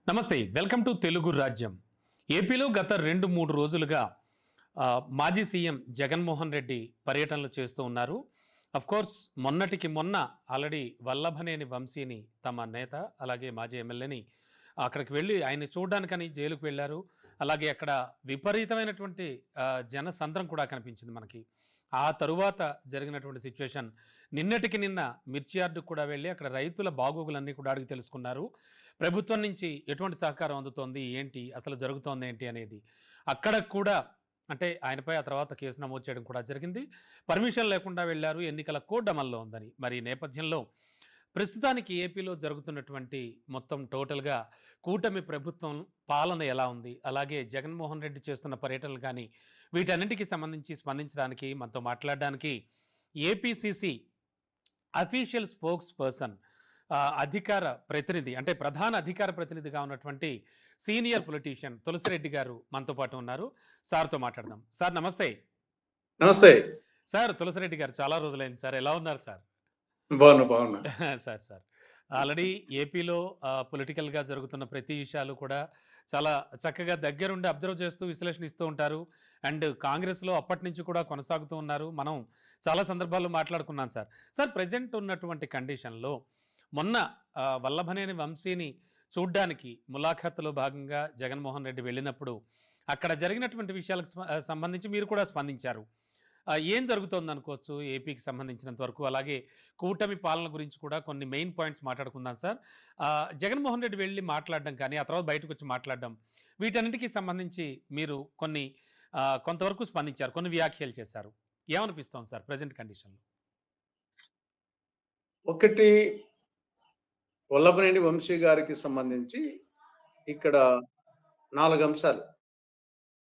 నమస్తే. Welcome to Telugu రాజ్యం. ఏపీలో గత 2, 3 రోజులుగా మాజీ సీఎం జగన్మోహన్ రెడ్డి పర్యటనలు చేస్తూ ఉన్నారు. అఫ్‌కోర్స్ మొన్నటికి మొన్న ఆల్రెడీ వల్లభనేని వంశీని తమ నేత, అలాగే మాజీ ఎమ్మెల్యేని అక్కడికి వెళ్లి ఆయన్ని చూడ్డానికని జైలుకి వెళ్లారు. అలాగే అక్కడ విపరీతమైనటువంటి జనసంద్రం కూడా కనిపించింది మనకి. ఆ తరువాత జరిగినటువంటి సిట్యుయేషన్ నిన్నటికి నిన్న మిర్చి యార్డ్‌కి కూడా వెళ్లి అక్కడ రైతుల బాగోగులన్నీ కూడా అడిగి తెలుసుకున్నారు. ప్రభుత్వం నుంచి ఎటువంటి సహకారం అందుతోంది? ఏంటి? అసలు జరుగుతోందేంటి అనేది. అక్కడ కూడా అంటే ఆయనపై ఆ తర్వాత కేసు నమోదు చేయడం కూడా జరిగింది. పర్మిషన్ లేకుండా వెళ్లారు. ఎన్నికల కోడ్ అమల్లో ఉందని. మరి ఈ నేపథ్యంలో ప్రస్తుతానికి ఏపీలో జరుగుతున్నటువంటి మొత్తం టోటల్‌గా కూటమి ప్రభుత్వం పాలన ఎలా ఉంది? అలాగే జగన్మోహన్ రెడ్డి చేస్తున్న పర్యటనలు గాని, వీటన్నిటికి సంబంధించి స్పందించడానికి, మనతో మాట్లాడడానికి ఏపీసీసీ అఫీషియల్ స్పోక్స్ పర్సన్ అధికార ప్రతినిధి అంటే ప్రధాన అధికార ప్రతినిధిగా ఉన్నటువంటి సీనియర్ పొలిటీషియన్ తులసిరెడ్డి గారు మనతో పాటు ఉన్నారు. సార్‌తో మాట్లాడదాం. సార్ నమస్తే. నమస్తే. సార్ తులసిరెడ్డి గారు చాలా రోజులైంది సార్. ఎలా ఉన్నారు సార్? బాగున్నా. సార్. ఆల్రెడీ ఏపీలో పొలిటికల్‌గా జరుగుతున్న ప్రతి విషయాలు కూడా చాలా చక్కగా దగ్గరుండి అబ్జర్వ్ చేస్తూ విశ్లేషణ ఇస్తూ ఉంటారు. అండ్ కాంగ్రెస్‌లో అప్పటినుంచి కూడా కొనసాగుతూ ఉన్నారు. మనం చాలా సందర్భాల్లో మాట్లాడుకున్నాం సార్. సార్ ప్రెజెంట్ ఉన్నటువంటి కండిషన్‌లో మొన్న వల్లభనేని వంశీని చూడ్డానికి ములాఖాతులో భాగంగా జగన్మోహన్ రెడ్డి వెళ్ళినప్పుడు అక్కడ జరిగినటువంటి విషయాలకు సంబంధించి మీరు కూడా స్పందించారు. ఏం జరుగుతోందనుకోవచ్చు ఏపీకి సంబంధించినంత వరకు? అలాగే కూటమి పాలన గురించి కూడా కొన్ని మెయిన్ పాయింట్స్ మాట్లాడుకుందాం సార్. జగన్మోహన్ రెడ్డి వెళ్లి మాట్లాడడం కానీ, ఆ తర్వాత బయటకొచ్చి మాట్లాడడం, వీటన్నిటికి సంబంధించి మీరు కొన్ని కొంతవరకు స్పందించారు. కొన్ని వ్యాఖ్యలు చేశారు. ఏమనిపిస్తోంది సార్ ప్రెజెంట్ కండిషన్‌లో? ఒకటి వల్లభనేని వంశీ గారికి సంబంధించి ఇక్కడ 4 అంశాలు.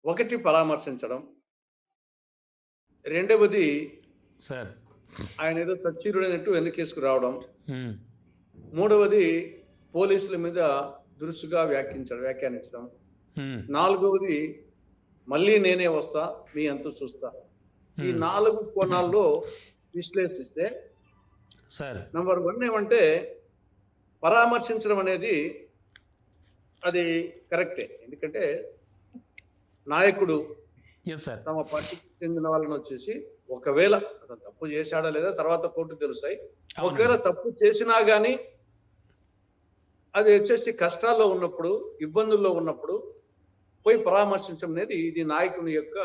ఒకటి పరామర్శించడం. రెండవది సార్. ఆయనేదో సచ్చీరుడైనట్టు వెనకేసుకు రావడం. హ్మ్. మూడవది పోలీసుల మీద దురుసుగా వ్యాఖ్యానించడం. హ్మ్. నాలుగవది మళ్ళీ నేనే వస్తా, మీ అంతు చూస్తా. ఈ హ్మ్. 4 కోణాల్లో విశ్లేషిస్తే సార్. నంబర్ 1 ఏమంటే పరామర్శించడం అనేది అది కరెక్టే. ఎందుకంటే నాయకుడు యెస్ సార్. తమ పార్టీకి చెందిన వాళ్ళనొచ్చేసి ఒకవేళ అతను తప్పు చేశాడా లేదా తర్వాత కోర్టుకు తెలుస్తాయి. ఒకవేళ అవునండి. తప్పు చేసినా గాని అది వచ్చేసి కష్టాల్లో ఉన్నప్పుడు, ఇబ్బందుల్లో ఉన్నప్పుడు పోయి పరామర్శించడం అనేది ఇది నాయకుని యొక్క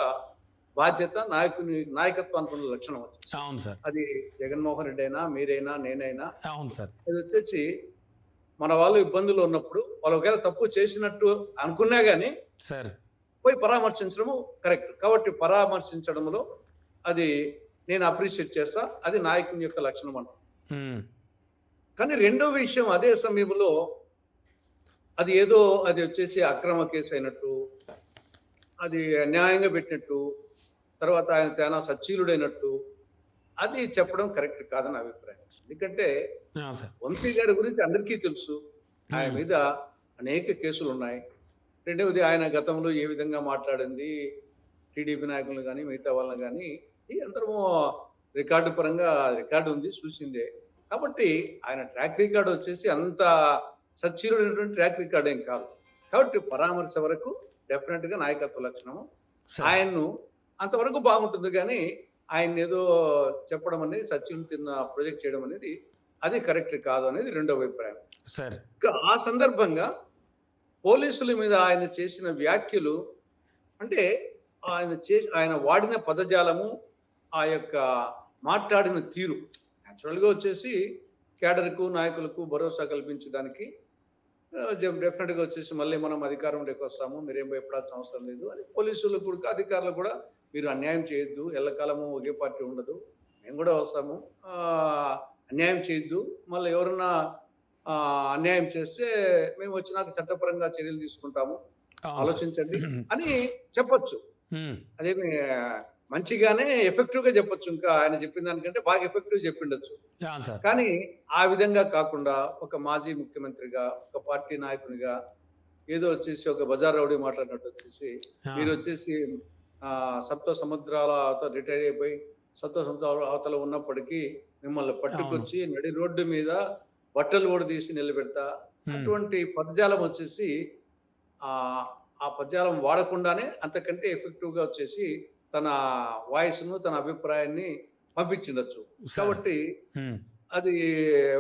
బాధ్యత. నాయకత్వానికి ఉన్న లక్షణం వచ్చేసి. అవును సార్. అది జగన్మోహన్ రెడ్డి అయినా, మీరైనా, నేనైనా అవును సార్. అదొచ్చేసి మన వాళ్ళు ఇబ్బందుల్లో ఉన్నప్పుడు వాళ్ళు ఒకవేళ తప్పు చేసినట్టు అనుకున్నా గాని సార్. పోయి పరామర్శించడము కరెక్ట్. కాబట్టి పరామర్శించడంలో అది నేను అప్రిషియేట్ చేస్తా. అది నాయకుని యొక్క లక్షణం అంట. హ్మ్. కానీ రెండో విషయం అదే సమయంలో అది ఏదో అది వచ్చేసి అక్రమ కేసు అయినట్టు, అది అన్యాయంగా పెట్టినట్టు, తర్వాత ఆయన చానా సచ్చీలుడైనట్టు, అది చెప్పడం కరెక్ట్ కాదని నా అభిప్రాయం. ఎందుకంటే ఆ! సార్. వంశీ గారి గురించి అందరికీ తెలుసు. ఆయన హ్మ్. మీద అనేక కేసులున్నాయి. రెండవది ఆయన గతంలో ఏ విధంగా మాట్లాడింది టీడీపీ నాయకులను గాని, మిగతా వాళ్ళని గాని ఈ అందరము రికార్డు పరంగా రికార్డ్ ఉంది చూసిందే. కాబట్టి ఆయన ట్రాక్ రికార్డ్ వచ్చేసి అంత సచ్చీలుడైనటువంటి ట్రాక్ రికార్డ్ ఏం కాదు. కాబట్టి పరామర్శ వరకు డెఫినిట్‌గా నాయకత్వ లక్షణము. సార్. ఆయన్ను అంతవరకు బాగుంటుంది గానీ, ఆయన్నేదో చెప్పడం అనేది సచిన్ ప్రొజెక్ట్ చేయడం అనేది అది కరెక్ట్ కాదు అనేది రెండో అభిప్రాయం. సార్. ఇంకా ఆ సందర్భంగా పోలీసుల మీద ఆయన చేసిన వ్యాఖ్యలు అంటే ఆయన వాడిన పదజాలము, ఆ యొక్క మాట్లాడిన తీరు నేచురల్‌గా వచ్చేసి కేడర్‌కు, నాయకులకు భరోసా కల్పించడానికి డెఫినిట్‌గా వచ్చేసి మళ్ళీ మనం అధికారంలోకి వస్తాము. మీరేం భయపడాల్సిన అవసరం లేదు అని పోలీసులకు కూడా, అధికారులకు కూడా మీరు అన్యాయం చేయొద్దు. ఎల్లకాలము ఒకే పార్టీ ఉండదు. మేము కూడా వస్తాము. అన్యాయం చేయొద్దు. మళ్ళీ ఎవరన్నా అన్యాయం చేస్తే మేము వచ్చినాక చట్టపరంగా చర్యలు తీసుకుంటాము. అవును సార్. ఆలోచించండి అని చెప్పొచ్చు. హ్మ్. అదేమి మంచిగానే ఎఫెక్టివ్‌గా చెప్పొచ్చు. ఇంకా ఆయన చెప్పిన దానికంటే బాగా ఎఫెక్టివ్‌గా చెప్పిండొచ్చు. ఆ! సార్. కానీ ఆ విధంగా కాకుండా ఒక మాజీ ముఖ్యమంత్రిగా, ఒక పార్టీ నాయకునిగా ఏదో వచ్చేసి ఒక బజార్ రౌడీ మాట్లాడినట్టు వచ్చేసి ఆ! మీరొచ్చేసి సప్త సముద్రాల అవతల రిటైర్ అయిపోయి సప్త సముద్రాల అవతల ఉన్నప్పటికీ మిమ్మల్ని అవును. పట్టుకొచ్చి నడి రోడ్డు మీద బట్టలు ఊడదీసి నిలబెడతా. హ్మ్. అటువంటి పదజాలం వచ్చేసి ఆహ్, ఆ పదజాలం వాడకుండానే అంతకంటే ఎఫెక్టివ్‌గా వచ్చేసి తన వాయిస్‌ను, తన అభిప్రాయాన్ని పంపించుండొచ్చు. సార్. కాబట్టి హ్మ్. అది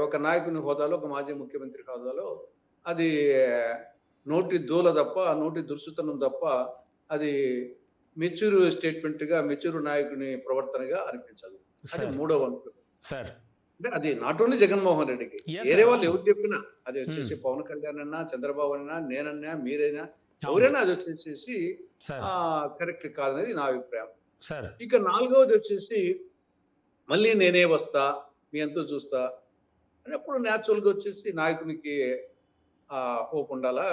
ఒక నాయకుని హోదాలో, ఒక మాజీ ముఖ్యమంత్రి హోదాలో అది నోటి దూల తప్ప, నోటి దురుసుతనం తప్ప అది మెచ్యూర్ స్టేట్‌మెంట్‌గా, మెచ్యూర్ నాయకుని ప్రవర్తనగా అనిపించదు. అది సార్. మూడవ అంశం. సార్. అంటే అది నాట్ ఓన్లీ జగన్మోహన్ రెడ్డికి. యెస్ వేరే సార్. వాళ్ళు అవును. ఎవరు చెప్పినా, అది హ్మ్. వచ్చేసి పవన్ కళ్యాణ్ అన్నా, చంద్రబాబు అన్నా, నేనన్నా, మీరైనా, అవును ఎవరైనా సార్. అది వచ్చేసేసి సార్. కరెక్ట్ కాదనేది నా అభిప్రాయం. సార్. ఇక నాలుగవది వచ్చేసి మళ్ళీ నేనే వస్తా, మీ అంతు చూస్తా అన్నప్పుడు నేచురల్‌గా వచ్చేసి నాయకునికి హోప్ ఉండాలా.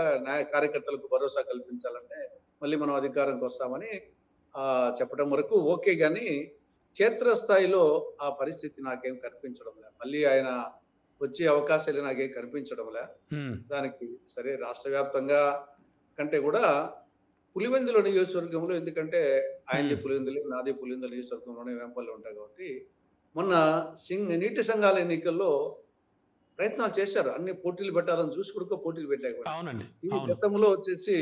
కార్యకర్తలకు భరోసా కల్పించాలంటే మళ్ళీ మనం అధికారంకి వస్తామని చెప్పడం వరకు ఓకే గాని, క్షేత్రస్థాయిలో ఆ పరిస్థితి నాకేం కనిపించడం లే. మళ్ళీ ఆయన వచ్చే అవకాశాలు నాకేం కనిపించడం లే. హ్మ్. దానికి సరే రాష్ట్ర వ్యాప్తంగా కంటే కూడా పులివెందుల నియోజకవర్గంలో ఎందుకంటే ఆయనది హ్మ్. పులివెందులే, నాది పులివెందుల నియోజకవర్గంలోనే వేంపల్లి ఉంటాయి కాబట్టి, మొన్న నీటి సంఘాల ఎన్నికల్లో ప్రయత్నాలు చేశారు. అన్ని పోటీలు పెట్టాలని చూసి కూడా పోటీలు పెట్టలేకపోయారు. అవునండి. ఇది అవును. గతంలో వచ్చేసి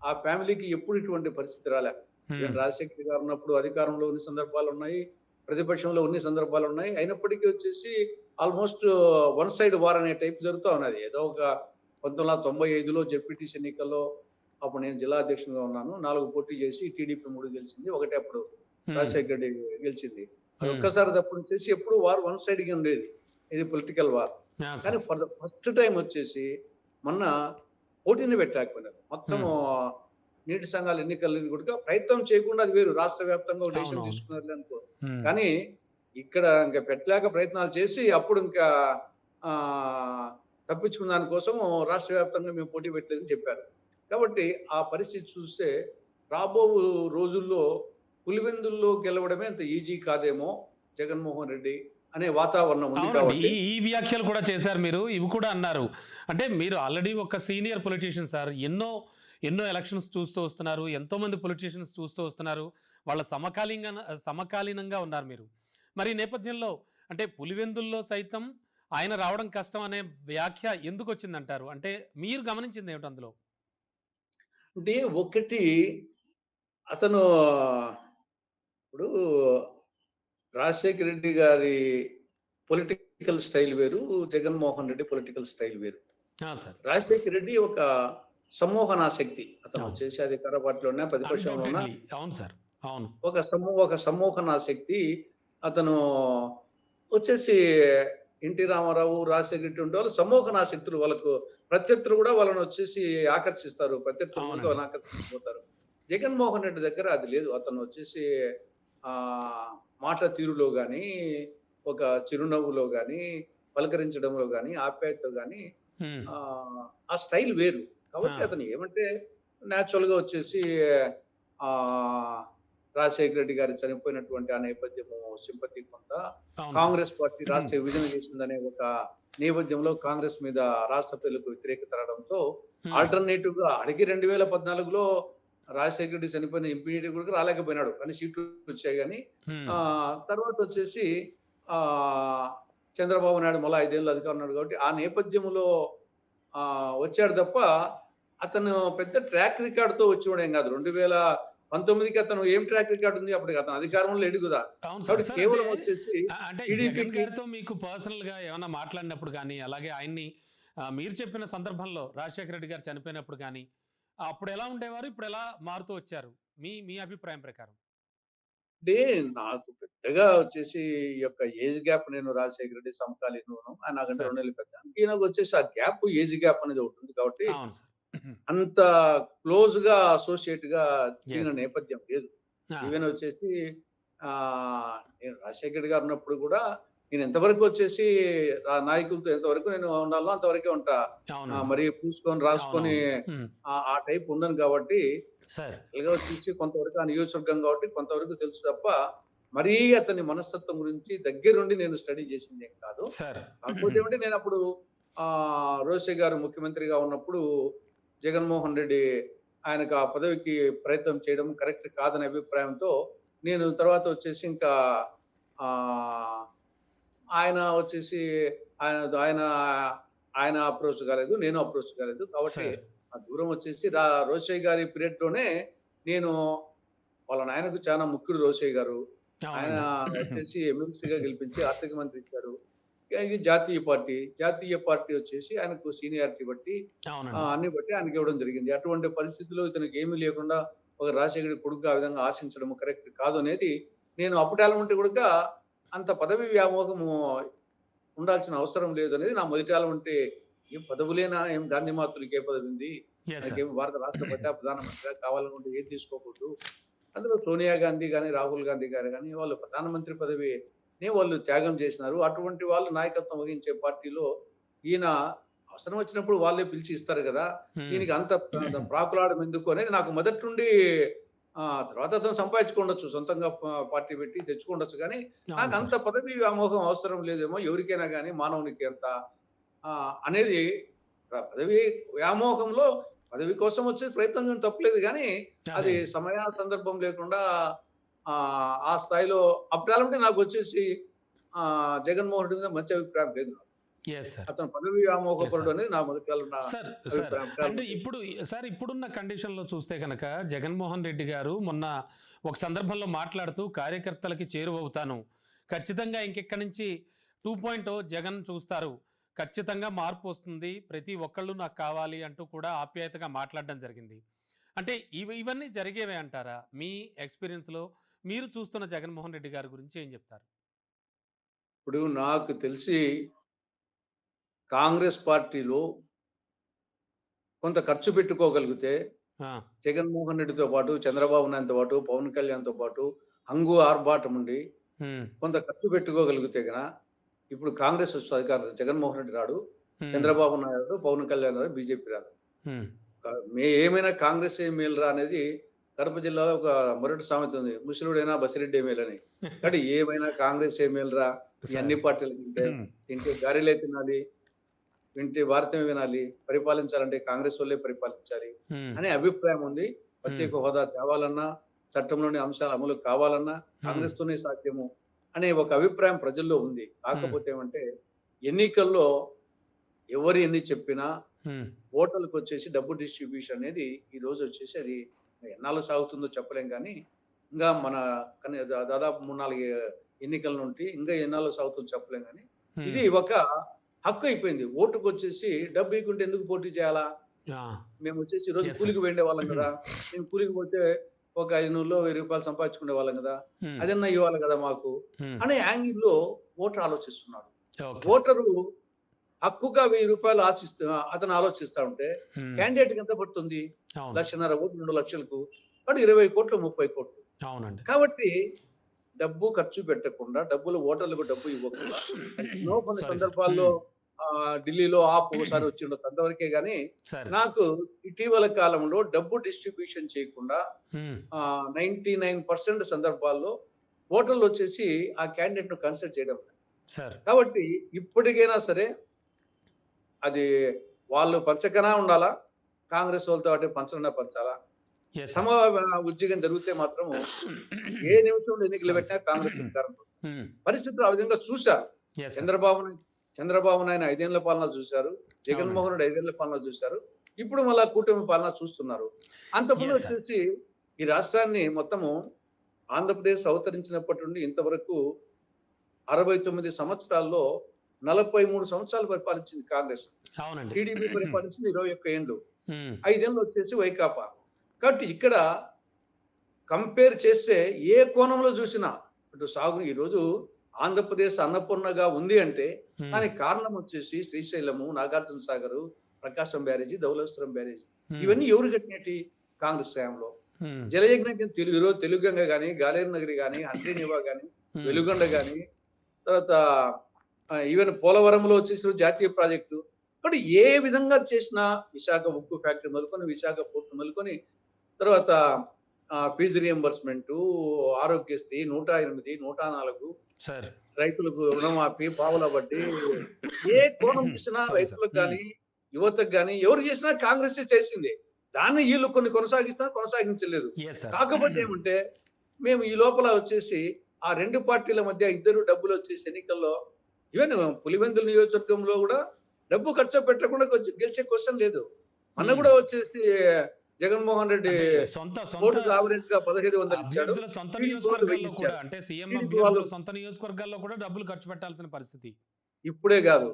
ఆ ఫ్యామిలీకి ఎప్పుడు ఇటువంటి పరిస్థితి రాలే. హ్మ్. ఈవెన్ రాజశేఖర్ గారు ఉన్నప్పుడు అధికారంలో ఉన్న సందర్భాలున్నాయి. ప్రతిపక్షంలో ఉన్న సందర్భాలున్నాయి. అయినప్పటికీ వచ్చేసి ఆల్‌మోస్ట్ వన్ సైడ్ వార్ అనే టైప్ జరుగుతా ఉన్నది. ఏదో ఒక 1995లో జెడ్పీటీసీ ఎన్నికల్లో అప్పుడు నేను జిల్లా అధ్యక్షుడిగా ఉన్నాను. 4 పోటీ చేసి టీడీపీ 3 గెలిచింది. ఒకటి అప్పుడు హ్మ్. రాజశేఖర్ రెడ్డి గెలిచింది. అది హ్మ్. ఒక్కసారి తప్పించేసి ఎప్పుడు వార్ వన్ సైడ్‌గా ఉండేది. ఇది పొలిటికల్ వార్. ఆ! కానీ sir. For the first time వచ్చేసి మొన్న పోటీని పెట్టలేకపోయినారు. మొత్తము హ్మ్. నీటి సంఘాల ఎన్నికలని కూడా ప్రయత్నం చేయకుండా అది వేరు. రాష్ట్ర వ్యాప్తంగా ఒక డెసిషన్ అవునవును. తీసుకున్నారులే అనుకో. హ్మ్. కానీ ఇక్కడ ఇంక పెట్టలేక ప్రయత్నాలు చేసి అప్పుడు ఇంకా ఆహ్, తప్పించుకున్న దాని కోసం రాష్ట్ర వ్యాప్తంగా మేము పోటీ పెట్టలేదని చెప్పారు. కాబట్టి ఆ పరిస్థితి చూస్తే రాబో రోజుల్లో పులివెందుల్లో గెలవడమే అంత ఈజీ కాదేమో జగన్మోహన్ రెడ్డి అనే వాతావరణం ఉంది అవునండి. కాబట్టి ఈ వ్యాఖ్యలు కూడా చేశారు మీరు. ఇవి కూడా అన్నారు. అంటే మీరు ఆల్రెడీ ఒక సీనియర్ పొలిటీషియన్ సార్. ఎన్నో ఎలక్షన్స్ చూస్తూ వస్తున్నారు. ఎంతోమంది పొలిటీషియన్స్ చూస్తూ వస్తున్నారు. వాళ్ళ సమకాలీనంగా ఉన్నారు మీరు. మరి ఈ నేపథ్యంలో అంటే పులివెందుల్లో సైతం ఆయన రావడం కష్టం అనే వ్యాఖ్య ఎందుకొచ్చిందంటారు? అంటే మీరు గమనించిందేమిటి అందులో? అంటే ఒకటి అతను ఇప్పుడు రాజశేఖర రెడ్డి గారి పొలిటికల్ స్టైల్ వేరు. జగన్మోహన్ రెడ్డి పొలిటికల్ స్టైల్ వేరు. ఆ! సార్. రాజశేఖర రెడ్డి ఒక సమ్మోహనాశక్తి. అతను అవును. వచ్చేసి అధికార పార్టీలో ఉన్నా, ప్రతిపక్షంలో ఉన్నా అన్‌డౌటెడ్‌లీ. అవును సార్. అవును. ఒక సమ్మోహనాశక్తి. అతను వచ్చేసి ఎన్టీ రామారావు, రాజశేఖర రెడ్డి ఉండేవాళ్ళు సమ్మోహనాశక్తులు. వాళ్ళకు ప్రత్యర్థులు కూడా వాళ్ళని వచ్చేసి ఆకర్షిస్తారు. ప్రత్యర్థులు కూడా అవునండి. వాళ్ళని ఆకర్షించిపోతారు. జగన్మోహన్ రెడ్డి దగ్గర అది లేదు. అతను వచ్చేసి ఆహ్, మాట తీరులో గాని, ఒక చిరునవ్వులో గాని, పలకరించడంలో గాని, ఆప్యాయతతో గాని హ్మ్. ఆ స్టైల్ వేరు. ఆ! కాబట్టి అతను ఏమంటే నేచురల్‌గా వచ్చేసి ఆహ్, రాజశేఖర రెడ్డి గారు చనిపోయినటువంటి ఆ నేపథ్యము సింపతి కొంత, అవును సార్. కాంగ్రెస్ పార్టీ రాష్ట్ర విభజన చేసిందనే ఒక నేపథ్యంలో కాంగ్రెస్ మీద రాష్ట్ర ప్రజలకు వ్యతిరేకత రావడంతో హ్మ్. ఆల్టర్‌నేటివ్‌గా అడిగి 2014లో రాజశేఖర రెడ్డి చనిపోయిన ఇమ్మీడియేట్‌గా కూడా రాలేకపోయినాడు. కానీ సీట్లు వచ్చాయి గాని హ్మ్. తర్వాతొచ్చేసి ఆహ్, చంద్రబాబు నాయుడు మళ్ళా 5 ఏళ్ళు అధికారంలో ఉన్నాడు కాబట్టి ఆ నేపథ్యంలో వచ్చాడు తప్ప, అతను పెద్ద ట్రాక్ రికార్డ్‌తో వచ్చినోడేం గాదు. 2019కి అతను ఏం ట్రాక్ రికార్డ్ ఉంది? అప్పటికి అతను అధికారంలో లేడు గదా! అవును సార్. కాబట్టి సార్ అంటే కేవలం వచ్చేసి అంటే జగన్ టీడీపీకి గారితో మీకు పర్సనల్‌గా ఏమన్నా మాట్లాడినప్పుడు గాని, అలాగే ఆయన్ని మీరు చెప్పిన సందర్భంలో రాజశేఖర రెడ్డి గారు చనిపోయినప్పుడు గాని, అప్పుడెలా ఉండేవారు? ఇప్పుడెలా మారుతూ వచ్చారు? మీ మీ అభిప్రాయం ప్రకారం? అంటే నాకు పెద్దగా వచ్చేసి ఈ యొక్క ఏజ్ గ్యాప్ నేను రాజశేఖర రెడ్డి సమకాలీనును. ఆయన నాకంటే సార్. 2 ఏళ్ళు పెద్ద. ఈయనకొచ్చేసి ఆ గ్యాప్ ఏజ్ గ్యాప్ అనేది ఒకటుంది కాబట్టి అవును సార్. అంత క్లోజ్‌గా అసోసియేట్‌గా తిరిగిన యెస్. నేపథ్యం లేదు. ఆ! ఈవెన్ వచ్చేసి నేను రాజశేఖర రెడ్డి గారు ఉన్నప్పుడు కూడా నేను ఎంతవరకు వచ్చేసి నాయకులతో ఎంతవరకు నేను ఉండాలో అంతవరకే ఉంటా. అవునండి. మరీ పూసుకొని, రాసుకొని అవునవును. హ్మ్. ఆ టైప్ ఉండను కాబట్టి సార్. జనరల్‌గా వచ్చేసి కొంతవరకు ఆ నియోజకవర్గం కాబట్టి కొంతవరకు తెలుసు తప్ప, మరీ అతని మనస్తత్వం గురించి దగ్గరుండి నేను స్టడీ చేసిందేం కాదు. సార్. కాకపోతే ఏమంటే నేనప్పుడు రోసే గారు ముఖ్యమంత్రిగా ఉన్నప్పుడు జగన్మోహన్ రెడ్డి ఆయనకు ఆ పదవికి ప్రయత్నం చేయడం కరెక్ట్ కాదనే అభిప్రాయంతో నేను తర్వాత వచ్చేసి ఇంకా ఆహ్, ఆయన వచ్చేసి ఆయన ఆయన ఆయన అప్రోచ్ కాలేదు, నేను అప్రోచ్ కాలేదు. కాబట్టి సార్. ఆ దూరం వచ్చేసి రోషయ్య గారి పీరియడ్‌లోనే నేను వాళ్ళ నాయనకు చాలా ముఖ్యుడు రోషయ్య గారు. ఆయన అవునండి. వచ్చేసి ఎమ్మెల్సీగా గెలిపించి ఆర్థిక మంత్రి ఇచ్చారు. ఇది జాతీయ పార్టీ. జాతీయ పార్టీ వచ్చేసి ఆయనకు సీనియారిటీ బట్టి అవునండి. అన్ని బట్టి ఆయనకి ఇవ్వడం జరిగింది. అటువంటి పరిస్థితిలో ఇతనికి ఏమీ లేకుండా ఒక రాజశేఖరుడి కొడుకుగా ఆ విధంగా ఆశించడం కరెక్ట్ కాదు అనేది నేను అప్పటి ఉంటే కూడా అంత పదవి వ్యామోహము ఉండాల్సిన అవసరం లేదు అనేది నా మొదటి ఉంటే ఏం పదవులేనా? ఏం గాంధీ మహాత్మునికి ఏ పదవి ఉంది? Yes sir. ఆయనకేమి భారత రాష్ట్రపతి, ప్రధానమంత్రి కావాలనుకుంటే ఏది తీసుకోకూడదు. అందులో సోనియా గాంధీ గాని, రాహుల్ గాంధీ గారు గాని వాళ్ళు ప్రధానమంత్రి పదవిని వాళ్ళు త్యాగం చేసినారు. అటువంటి వాళ్ళు నాయకత్వం వహించే పార్టీలో ఈయన అవసరం వచ్చినప్పుడు వాళ్ళే పిలిచి ఇస్తారు గదా! హ్మ్. ఈయనకి అంత ప్రాకులాడడం ఎందుకు అనేది నాకు మొదటి నుండి తర్వాత అతను సంపాదించుకోండొచ్చు. సొంతంగా పార్టీ పెట్టి తెచ్చుకోండొచ్చు గానీ, అవును నాకు సార్. అంత పదవి వ్యామోహం అవసరం లేదేమో ఎవరికైనా గాని మానవునికి అంత అనేది పదవి వ్యామోహంలో పదవి కోసం వచ్చే ప్రయత్నం చేయడం తప్పులేదు గానీ, అదే. అది సమయ సందర్భం లేకుండా ఆ స్థాయిలో అప్పుడాలంటే నాకొచ్చేసి జగన్‌మోహన్ రెడ్డి మీద మంచి అభిప్రాయం లేదు నాకు. Yes sir. అతను పదవి యెస్ వ్యామోహపరుడు సార్. అనేది నా మొదటి ఉన్న సార్, సార్. అభిప్రాయం. అంటే ఇప్పుడు సార్ ఇప్పుడున్న కండిషన్‌లో చూస్తే గనక జగన్మోహన్ రెడ్డి గారు మొన్న ఒక సందర్భంలో మాట్లాడుతూ కార్యకర్తలకి చేరువవుతాను. ఖచ్చితంగా ఇంకెక్కడి నుంచి 2.0 జగన్ చూస్తారు. ఖచ్చితంగా మార్పొస్తుంది. ప్రతి ఒక్కళ్ళు నాకు కావాలి అంటూ కూడా ఆప్యాయతగా మాట్లాడడం జరిగింది. అంటే ఇవన్నీ జరిగేవే అంటారా? మీ ఎక్స్‌పీరియన్స్‌లో మీరు చూస్తున్న జగన్మోహన్ రెడ్డి గారి గురించి ఏం చెప్తారు? ఇప్పుడు నాకు తెలిసి కాంగ్రెస్ పార్టీలో కొంత ఖర్చు పెట్టుకోగలిగితే ఆ! జగన్‌మోహన్ రెడ్డితో పాటు, చంద్రబాబు నాయుడుతో పాటు, పవన్ కళ్యాణ్‌తో పాటు హంగు ఆర్భాటం ఉండి హ్మ్. కొంత ఖర్చు పెట్టుకోగలిగితే ఇప్పుడు కాంగ్రెస్ వస్తది అధికారంలో. జగన్‌మోహన్ రెడ్డి రాడు. హ్మ్. చంద్రబాబు నాయుడు, పవన్ కళ్యాణ్ రాదు. బీజేపీ రాదు. హ్మ్. ఏమైనా కాంగ్రెసే మేలురా అనేది కడప జిల్లాలో ఒక మొరటి సామెత ఉంది. ముసలుడైనా బసిరెడ్డే మేలని. కాబట్టి ఏమైనా కాంగ్రెసే మేలురా. ఈ అన్ని సార్. పార్టీలు తింటే. హ్మ్. తింటే గారెలే తినాలి. వింటే భారతమే వినాలి. పరిపాలించాలంటే కాంగ్రెస్ వోళ్ళే పరిపాలించాలి. హ్మ్. అనే అభిప్రాయం ఉంది. హ్మ్. ప్రత్యేక హోదా తేవాలన్నా, చట్టంలోని అంశాలు అమలు కావాలన్నా హ్మ్. కాంగ్రెస్‌తోనే సాధ్యము అనే ఒక అభిప్రాయం ప్రజల్లో ఉంది. హ్మ్. కాకపోతే ఏమంటే ఎన్నికల్లో ఎవరు ఎన్ని చెప్పినా హ్మ్. ఓటర్లకొచ్చేసి డబ్బు డిస్ట్రిబ్యూషన్ అనేది ఈరోజు వచ్చేసి అది ఎన్నాళ్ళు సాగుతుందో చెప్పలేం గానీ, ఇంగా మన దాదాపు 3, 4 ఎన్నికల నుండి ఇంకా ఎన్నాళ్ళు సాగుతుందో చెప్పలేం గానీ, హ్మ్. ఇది ఒక హక్కు అయిపోయింది. ఓటుకొచ్చేసి డబ్బు ఇయ్యకుంటే ఎందుకు పోటీ చేయాలా? ఆ! మేమొచ్చేసి ఈరోజు యెస్ సార్. కూలికి వెళ్ళేవాళ్ళం గదా! మేము కూలికి పోతే ఒక 500లో, రూ. 1000 సంపాదించుకునేవాళ్ళం గదా! హ్మ్. అదన్నా ఇవ్వాలి గదా మాకు! హ్మ్. అనే యాంగిల్‌లో ఓటర్ ఆలోచిస్తున్నాడు. Okay sir. ఓటరు హక్కుగా రూ. 1000 అతను ఆలోచిస్తా ఉంటే, హ్మ్. క్యాండిడేట్‌కి ఎంత పడుతుంది? అవును. 1,50,000 ఓట్లు 2,00,000కు. వాడు 20,00,00,000, 30,00,00,000. అవునండి. కాబట్టి డబ్బు ఖర్చు పెట్టకుండా, డబ్బులు ఓటర్లకు డబ్బు ఇవ్వకుండా, అది ఎన్నో కొన్ని సారీ సార్. సందర్భాల్లో హ్మ్. ఢిల్లీలో ఆప్ ఒకసారి వచ్చిండొచ్చు. అంతవరకే గాని, సార్. నాకు ఇటీవల కాలంలో డబ్బు డిస్ట్రిబ్యూషన్ చేయకుండా హ్మ్. 99% సందర్భాల్లో ఓటర్లొచ్చేసి ఆ క్యాండిడేట్‌ను కన్సిడర్ చేయడం లేదు. సార్. కాబట్టి ఇప్పటికైనా సరే అది వాళ్ళు పంచకనా ఉండాలా? కాంగ్రెస్ వాళ్ళతో పాటు పంచకుండా పంచాలా? యెస్ సమ సార్. ఉజ్జీగం జరిగితే మాత్రము ఏ నిమిషంలో ఎన్నికలు సారీ పెట్టినా సార్. కాంగ్రెస్ అధికారంలో వస్తుంది. హ్మ్. పరిస్థితులు ఆ విధంగా చూశారు. Yes sir. చంద్రబాబుని చంద్రబాబు నాయుడు 5 ఏళ్ల పాలన చూశారు. అవునండి. జగన్మోహన్ రెడ్డి 5 ఏళ్ల పాలన చూశారు. ఇప్పుడు మళ్ళా కూటమి పాలన చూస్తున్నారు. అంతకుముందు యెస్ సార్. వచ్చేసి ఈ రాష్ట్రాన్ని మొత్తము ఆంధ్రప్రదేశ్ అవతరించినప్పటి నుండి ఇంతవరకు 69 సంవత్సరాల్లో 43 సంవత్సరాలు పరిపాలించింది కాంగ్రెస్. అవునండి. టీడీపీ పరిపాలించింది 21 ఏండ్లు. హ్మ్. 5 ఏళ్లు వచ్చేసి వైకాపా. కాబట్టి ఇక్కడ కంపేర్ చేస్తే ఏ కోణంలో చూసినా ఇటు ఈరోజు ఆంధ్రప్రదేశ్ అన్నపూర్ణగా ఉంది అంటే హ్మ్. దానికి కారణం వచ్చేసి శ్రీశైలము, నాగార్జున సాగరు, ప్రకాశం బ్యారేజీ, ధవళేశ్వరం బ్యారేజీ. హ్మ్. ఇవన్నీ ఎవరు కట్టినటి? కాంగ్రెస్ హయాంలో. హ్మ్. జలయజ్ఞం కింద ఈరోజు తెలుగంగ గాని, గాలేరు నగరి గాని, హంద్రీనివా గాని, హ్మ్. వెలుగొండ గాని, తర్వాత ఈవెన్ పోలవరంలో వచ్చేసి జాతీయ ప్రాజెక్టు. కాబట్టి ఏ విధంగా చేసినా విశాఖ ఉక్కు ఫ్యాక్టరీ మొదలుకొని, విశాఖ పోర్ట్ మొదలుకొని, తర్వాత ఫీజు రియంబర్స్‌మెంటు, ఆరోగ్యశ్రీ 108, 104 సార్. రైతులకు రుణమాఫీ, పావలా వడ్డీ ఏ కోణం చూసినా సారీ సార్. రైతులకు హ్మ్. గాని, యువతకు గాని ఎవరు చేసినా కాంగ్రెసే చేసింది. దాన్ని ఈళ్ళు కొన్ని కొనసాగిస్తున్నారు, కొనసాగించలేదు. Yes sir. కాకపోతే ఏమంటే, మేము ఈ లోపల వచ్చేసి ఆ 2 పార్టీల మధ్య ఇద్దరు డబ్బులొచ్చేసి ఎన్నికల్లో ఈవెన్ పులివెందుల నియోజకవర్గంలో గూడా డబ్బు ఖర్చు పెట్టకుండా గెలిచే క్వశ్చన్ లేదు. మొన్న ఉమ్. కూడా వచ్చేసి జగన్మోహన్ రెడ్డి అంటే సొంత సొంత ఓటుకు యావరేజ్ గా 1500 ఇచ్చాడు. అభ్యర్థుల సొంత టీడీపీ వాళ్ళు 1000 నియోజకవర్గాల్లో కూడా ఇచ్చారు. అంటే సీఎం టీడీపీ వాళ్ళు అభ్యర్థుల సొంత నియోజకవర్గాల్లో కూడా డబ్బులు ఖర్చు పెట్టాల్సిన పరిస్థితి. ఇప్పుడే కాదు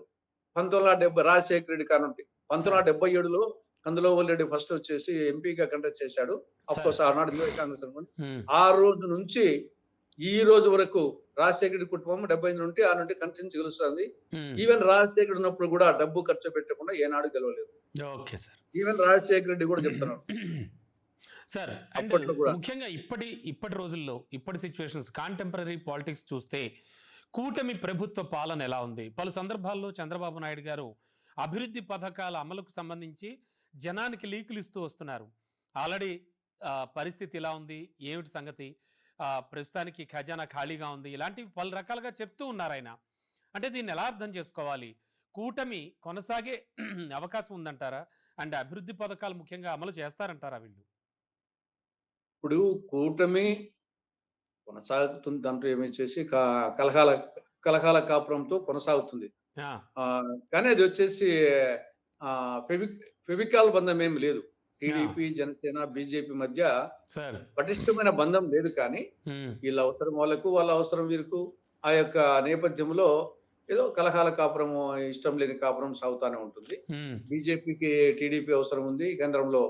1970 రాజశేఖర రెడ్డి కానుంటి సార్ 1977లో కందులూరి రెడ్డి ఫస్ట్ వచ్చేసి ఎంపీగా కంటెస్ట్ చేశాడు. ఆఫ్ సార్ కోర్స్ ఆనాడు ఇందిరా కాంగ్రెస్ అనుకోండి. ఉమ్, ఆ రోజు నుంచి ఈ రోజు వరకు రాజశేఖర రెడ్డి కుటుంబం 75 నుండి ఆ నుండి కంటిన్యూ గెలుస్తుంది. ఉమ్. ఈవెన్ రాజశేఖర్ ఉన్నప్పుడు కూడా డబ్బు ఖర్చు పెట్టకుండా ఏనాడు గెలవలేదు. Okay sir. Even Rajasekhara Reddy కూడా చెప్తున్నాడు సార్ అండ్ అప్పట్లో కూడా. ముఖ్యంగా ఇప్పటి రోజుల్లో ఇప్పటి సిచ్యువేషన్స్ కాంటెంపరీ పాలిటిక్స్ చూస్తే కూటమి ప్రభుత్వ పాలన ఎలా ఉంది? పలు సందర్భాల్లో చంద్రబాబు నాయుడు గారు అభివృద్ధి పథకాల అమలుకు సంబంధించి జనానికి లీకులు ఇస్తూ వస్తున్నారు. ఆల్రెడీ పరిస్థితి ఇలా ఉంది, ఏమిటి సంగతి, ప్రస్తుతానికి ఖజానా ఖాళీగా ఉంది, ఇలాంటివి పలు రకాలుగా చెప్తూ ఉన్నారు ఆయన. అంటే దీన్ని ఎలా అర్థం చేసుకోవాలి? కూటమి కొనసాగే అవకాశం ఉందంటారా? అండ్ అభివృద్ధి పథకాలు ముఖ్యంగా అమలు చేస్తారంటారా వీళ్ళు? ఇప్పుడు కూటమి కొనసాగుతుంది. దాంట్లో ఏమి చేసి కలహాల కలహాల కాపురంతో కొనసాగుతుంది. ఆ, కానీ అది వచ్చేసి ఆ ఫెవికాల్ బంధం ఏమి లేదు. టీడీపీ, జనసేన, బీజేపీ మధ్య సార్ పటిష్టమైన బంధం లేదు. కానీ ఉమ్, వీళ్ళ అవసరం వాళ్ళకు, వాళ్ళ అవసరం వీరికి, ఆ యొక్క నేపథ్యంలో ఏదో కలహాల కాపురం, ఇష్టం లేని కాపురం సాగుతానే ఉంటుంది. ఉమ్. బీజేపీకి టీడీపీ అవసరం ఉంది కేంద్రంలో.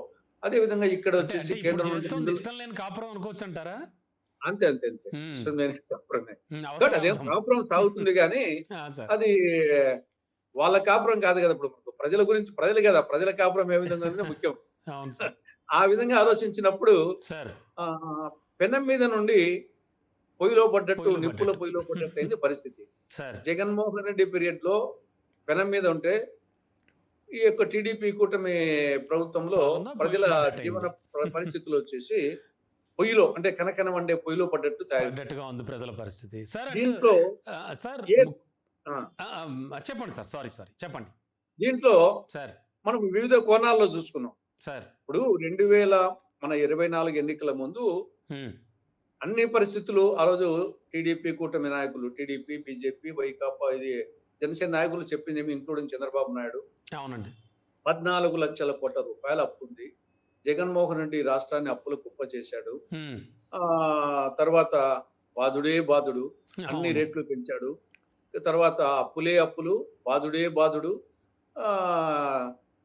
అదే విధంగా ఇక్కడ అంటే వచ్చేసి అంటే ఇప్పుడు కేంద్రం నుండి చేస్తుంది నిధులు ఇష్టం లేని కాపురం అనుకోవచ్చు అంటారా? అంతే అంతే అంతే ఉమ్, ఇష్టం లేని కాపురమే. ఉమ్, కాబట్టి అదేం అవసరార్థం. కాపురం సాగుతుంది కానీ ఆ, సార్ అది వాళ్ళ కాపురం కాదు కదా. ఇప్పుడు మనకు ప్రజల గురించి, ప్రజలు కదా, ప్రజల కాపురం ఏ విధంగా అనేది ముఖ్యం. అవును సార్. ఆ విధంగా ఆలోచించినప్పుడు సార్ ఆ పెనం మీద నుండి పొయ్యిలో పడ్డట్టు, పొయ్యిలో నిప్పుల పడ్డట్టు. పొయ్యిలో పడ్డట్టు అయింది పరిస్థితి. సార్ జగన్మోహన్ రెడ్డి పీరియడ్ లో పెనం మీద ఉంటే, ఈ యొక్క టీడీపీ కూటమి ప్రభుత్వంలో పాలన ప్రజల పొయ్యిలో పడ్డట్టు జీవన అయింది. పరిస్థితులు వచ్చేసి పొయ్యిలో అంటే కనకన వండే పొయ్యిలో పడ్డట్టు తయారు. పడ్డట్టుగా ఉంది ప్రజల పరిస్థితి. సార్ అండ్ దీంట్లో సార్ ఏ ఆ, చెప్పండి సార్. సారీ చెప్పండి దీంట్లో సార్. మనం వివిధ కోణాల్లో చూసుకున్నాం. సార్ ఇప్పుడు 2024 ఎన్నికల ముందు ఉమ్, అన్ని పరిస్థితులు ఆ రోజు టీడీపీ కూటమి నాయకులు, టీడీపీ, బీజేపీ, వైకాపా, ఇది జనసేన నాయకులు చెప్పింది, ఇంక్లూడింగ్ చంద్రబాబు నాయుడు, అవునండి. 14 లక్షల కోట్ల రూపాయల అప్పు ఉంది. జగన్మోహన్ రెడ్డి రాష్ట్రాన్ని అప్పుల కుప్ప చేశాడు. ఉమ్, ఆ తర్వాత బాధుడే బాధుడు, అన్ని అవును. రేట్లు పెంచాడు. తర్వాత అప్పులే అప్పులు, బాధుడే బాధుడు, ఆ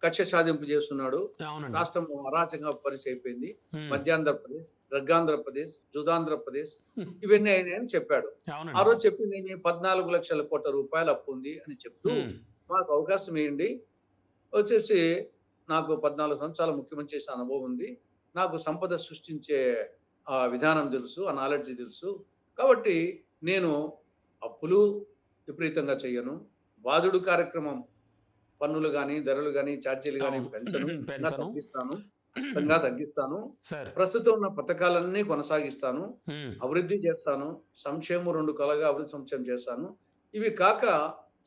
కక్ష సాధింపు చేస్తున్నాడు. అవునండి. రాష్ట్రం అరాచక పరిస్థితి అయిపోయింది. ఉమ్, మధ్యాంధ్రప్రదేశ్, డ్రగ్గాంధ్రప్రదేశ్, జుదాంధ్రప్రదేశ్, ఉమ్, ఇవన్నీ అయినాయని చెప్పాడు. ఆ అవునండి. రోజు చెప్పింది ఏంటి? 14 లక్షల కోట్ల రూపాయల అప్పు ఉంది అని చెప్తూ, ఉమ్, మాకు అవకాశం ఇవ్వండి, వచ్చేసి నాకు 14 సంవత్సరాలు ముఖ్యమంత్రి చేసిన అనుభవం ఉంది, నాకు సంపద సృష్టించే విధానం తెలుసు, ఆ నాలెడ్జ్ తెలుసు, కాబట్టి నేను అప్పులు విపరీతంగా చెయ్యను, బాధుడు కార్యక్రమం, పన్నులు కానీ, ధరలు కానీ, ఛార్జీలు కానీ అవును. పెంచను, పెంచను. తగ్గిస్తాను, సార్ ప్రస్తుతం ఉన్న పథకాలన్నీ కొనసాగిస్తాను, ఉమ్, అభివృద్ధి చేస్తాను, సంక్షేమం 2 కలగా అభివృద్ధి సంక్షేమం చేస్తాను, ఇవి కాక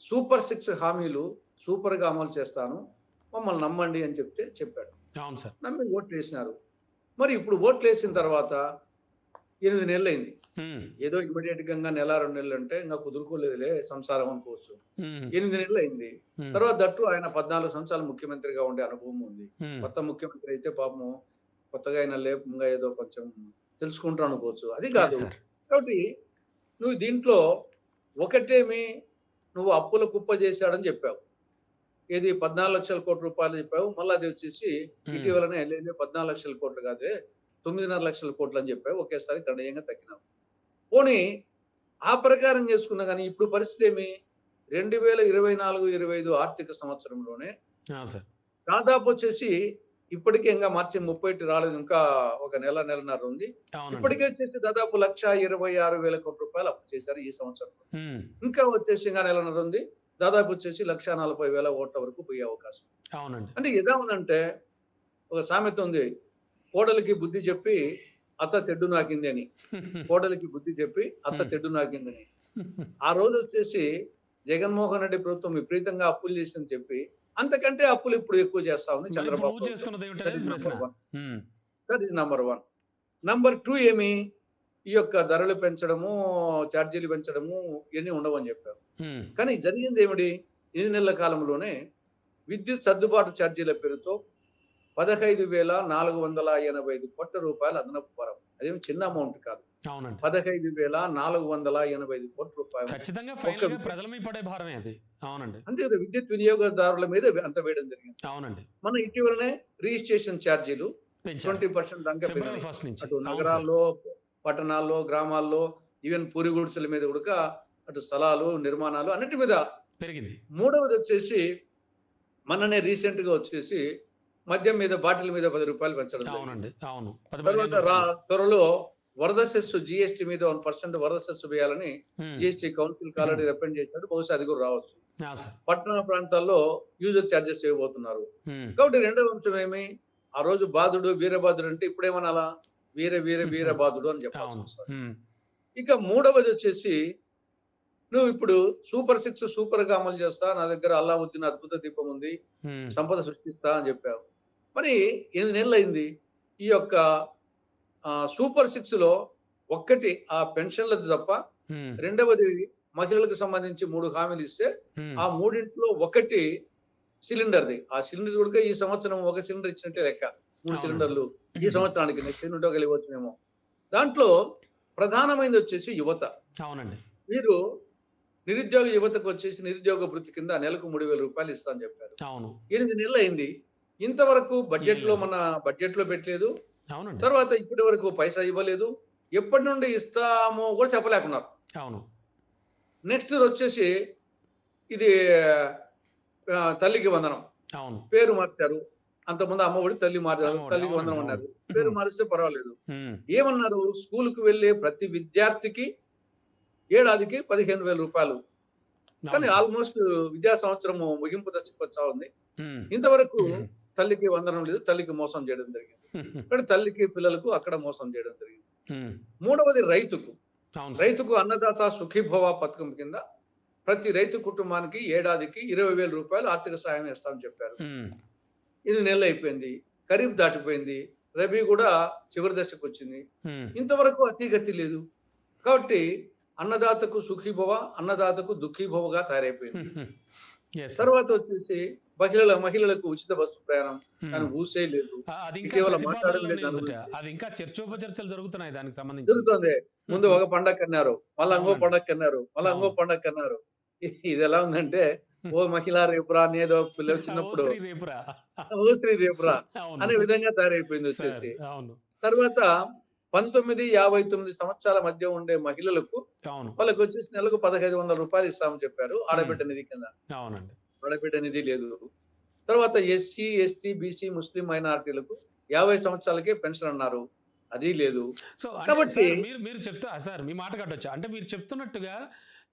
సూపర్ 6 హామీలు సూపర్ గా అమలు చేస్తాను, మమ్మల్ని నమ్మండి అని చెప్పాడు. అవును సార్. నమ్మి ఓట్లు వేసినారు. మరి ఇప్పుడు ఓట్లు వేసిన తర్వాత 8 నెలలు అయింది. ఉమ్, ఏదో ఇమీడియట్ గా నెల 2 నెలలు అంటే ఇంకా కుదురుకోలేదులే సంసారం అనుకోవచ్చు. ఉమ్, 8 నెలలు అయింది. ఉమ్, తర్వాత దట్టు ఆయన 14 సంవత్సరాలు ముఖ్యమంత్రిగా ఉండే అనుభవం ఉంది. ఉమ్, కొత్త ముఖ్యమంత్రి అయితే పాపము కొత్తగా ఆయన లేపంగా ఏదో కొంచెం తెలుసుకుంటారు అనుకోవచ్చు. అది yes, కాదు. సార్. కాబట్టి నువ్వు దీంట్లో ఒకటేమి, నువ్వు అప్పుల కుప్ప చేశాడని చెప్పావు. ఏది 14 లక్షల కోట్ల రూపాయలు చెప్పావు. మళ్ళీ అది వచ్చేసి ఉమ్, ఇటీవలనే లేదు 14 లక్షల కోట్లు కాదే 9.5 లక్షల కోట్లు అని చెప్పావు. ఒకేసారి గణనీయంగా తగ్గినావు. పోనీ ఆ ప్రకారం చేసుకున్నా కానీ ఇప్పుడు పరిస్థితి ఏమి? 2024-25 ఆర్థిక సంవత్సరంలోనే ఆ, సార్. దాదాపు వచ్చేసి ఇప్పటికే ఇంకా మార్చి 31 రాలేదు, ఇంకా ఒక నెలన్నర ఉంది. అవునండి. ఇప్పటికే వచ్చేసి దాదాపు 1,26,000 కోట్ల రూపాయలు అప్పు చేశారు ఈ సంవత్సరం. ఉమ్, ఇంకా వచ్చేసి ఇంకా నెలన్నర ఉంది, దాదాపు వచ్చేసి 1,40,000 ఓట్ల వరకు పోయే అవకాశం. అవునండి. అంటే ఎలా ఉందంటే, ఒక సామెత ఉంది, కోడలికి బుద్ధి చెప్పి అత్త తెడ్డు నాకింది అని. కోడలికి బుద్ధి చెప్పి అత్త తెడ్డు నాకిందని. ఆ రోజు వచ్చేసి జగన్మోహన్ రెడ్డి ప్రభుత్వం విపరీతంగా అప్పులు చేసిందని చెప్పి, అంతకంటే అప్పులు ఇప్పుడు ఎక్కువ చేస్తా ఉంది మరి ఇప్పుడు చంద్రబాబు నువ్వు ప్రభుత్వం. చేస్తున్నది That ఏమిటనేది is ప్రశ్న. number one. Um, That is number one. Number 2 ఏమి? ఈ యొక్క ధరలు పెంచడము, ఛార్జీలు పెంచడము ఇవన్నీ ఉండవని చెప్పారు. ఉమ్, కానీ జరిగింది ఏమిటి? 8 నెలల కాలంలోనే విద్యుత్ సర్దుబాటు ఛార్జీల పేరుతో 15,485 కోట్ల రూపాయల అదనపు భారం. అదేం చిన్న అమౌంట్ కాదు. అవునండి. 15,485 కోట్ల రూపాయలు. ఖచ్చితంగా ఒక్క ఫైనల్‌గా విద్యుత్ ప్రజల మీద పడే భారమే అది. అవునండి. అంతే కదా! విద్యుత్ వినియోగదారుల మీద అంత వేయడం జరిగింది. అవునండి. మన ఇటీవలనే రిజిస్ట్రేషన్ ఛార్జీలు పెంచారు. 20% దాకా ఫిబ్రవరి పెరిగినాయి. 1 నుంచి. అటు అవును సార్. నగరాల్లో, పట్టణాల్లో, గ్రామాల్లో ఈవెన్ పూరి గుడిసెల మీద కూడా అటు స్థలాలు, నిర్మాణాలు అన్నిటి మీద. పెరిగింది. మూడవది వచ్చేసి మొన్ననే రీసెంట్‌గా వచ్చేసి మద్యం మీద బాటిల్ మీద రూ. 10 పెంచడం జరిగింది. అవునండి. అవును. 10, తర్వాత 15 త్వరలో వరద సెస్ జీఎస్టీ మీద 1% వరద సెస్ వేయాలని హ్మ్. జీఎస్టీ కౌన్సిల్‌కి ఆల్రెడీ రికమెండ్ చేశాడు. బహుశా అది కూడా రావచ్చు. ఆ! సార్. పట్టణ ప్రాంతాల్లో యూజర్ చార్జెస్ చేయబోతున్నారు. హ్మ్. కాబట్టి రెండవ అంశం ఏమి? ఆ రోజు బాధుడు, వీరబాదుడు అంటే ఇప్పుడేమనాలా? వీరబాదుడు అని చెప్పాల్సి అవును. వస్తది. హ్మ్. ఇక మూడవది వచ్చేసి నువ్వు ఇప్పుడు సూపర్ 6 సూపర్‌గా అమలు చేస్తా. నా దగ్గర అల్లావుద్దీన్ అద్భుత దీపం ఉంది. హ్మ్. సంపద సృష్టిస్తా అని చెప్పావు. మరి 8 నెలలయింది. ఈ యొక్క సూపర్ 6లో ఒక్కటి ఆ పెన్షన్‌లది తప్ప, హ్మ్. రెండవది మహిళలకు సంబంధించి 3 హామీలు ఇస్తే, హ్మ్. ఆ మూడింట్లో ఒకటి సిలిండర్‌ది. ఆ సిలిండర్ కూడా ఈ సంవత్సరం ఒక సిలిండర్ ఇచ్చినట్టే లెక్క. 3 అవునండి. సిలిండర్లు ఈ సంవత్సరానికి. నెక్స్ట్ ఇయర్ నుండి ఇవ్వచ్చునేమో. దాంట్లో ప్రధానమైనది వచ్చేసి యువత. అవునండి. వీరు నిరుద్యోగ యువతకు వచ్చేసి నిరుద్యోగ భృతి కింద నెలకు రూ. 3,000 ఇస్తా అని చెప్పారు. అవును. 8 నెలలయింది. ఇంతవరకు బడ్జెట్‌లో ఇయ్యలేదు. మన బడ్జెట్‌లో పెట్టలేదు. అవునండి. తర్వాత ఇప్పటి వరకు పైసా ఇవ్వలేదు. ఎప్పటి నుండి ఇస్తామో కూడా చెప్పలేకున్నారు. అవును. నెక్స్ట్ వచ్చేసి ఇది తల్లికి వందనం. అవును. పేరు మార్చారు. అంతకుముందు అమ్మఒడి తల్లి మార్చారు. అమ్మఒడి. తల్లికి వందనం అవునండి. అవును. అన్నారు. పేరు మారిస్తే పర్వాలేదు. హ్మ్. ఏమన్నారు? స్కూలుకి వెళ్ళే ప్రతి విద్యార్థికి ఏడాదికి రూ. 15,000. కానీ అవును సార్. ఆల్‌మోస్ట్ విద్యా సంవత్సరము ముగింపు దశకు వచ్చా ఉంది. హ్మ్. ఇంతవరకు తల్లికి వందనం లేదు. తల్లికి మోసం చేయడం జరిగింది. ఇక్కడ తల్లికి, పిల్లలకు అక్కడ మోసం చేయడం జరిగింది. హ్మ్. మూడవది రైతుకు. అవును సార్. రైతుకు అన్నదాత సుఖీభవ పథకం కింద ప్రతి రైతు కుటుంబానికి ఏడాదికి రూ. 20,000 ఆర్థిక సహాయం ఇస్తామని చెప్పారు. హ్మ్. 8 నెలలు అయిపోయింది. ఖరీఫ్ దాటిపోయింది. రబీ కూడా చివరి దశకొచ్చింది. హ్మ్. ఇంతవరకు అతీగతి లేదు. కాబట్టి అన్నదాతకు సుఖీభవ, అన్నదాతకు దుఃఖీభవగా తయారైపోయింది. Yes sir. తర్వాత వచ్చేసి మహిళలకు ఉచిత బస్సు ప్రయాణం. హ్మ్. కానీ ఊసే లేదు. అది ఇంకా ఇటీవల మాట్లాడడం లేదు ప్రతిపాదనలోనే దాని ఉందట. గురించి. అది ఇంకా చర్చోపచర్చలు జరుగుతున్నాయి దానికి సంబంధించి. జరుగుతుంది. ముందు ఒక పండగకన్నారు. మళ్ళా ఇంకో అవునండి. పండగకన్నారు. మళ్ళా ఇంకో అవును. పండగకన్నారు. ఇదెలా ఉందంటే, ఓ మహిళా రేపురా అని ఏదో పిల్లలు ఓ చిన్నప్పుడు స్త్రీ రేపురా. ఓ స్త్రీ రేపురా అవును. అనే విధంగా సార్. తయారైపోయిందొచ్చేసి. అవును. తర్వాత 19, 59 సంవత్సరాల మధ్య ఉండే మహిళలకు అవును. వాళ్ళకొచ్చేసి నెలకు రూ. 1,500 ఇస్తామని చెప్పారు. హ్మ్. ఆడబిడ్డ నిధి కింద. అవునండి. ఆడబిడ్డ నిధి లేదు. తర్వాత ఎస్సీ, ఎస్టీ, బీసీ, ముస్లిం మైనారిటీలకు 50 సంవత్సరాలకే పెన్షన్ అన్నారు. అది లేదు. సో, అంటే కాబట్టి సార్ మీరు మీరు సార్ మీ మాట కట్టొచ్చా? అంటే మీరు చెప్తున్నట్టుగా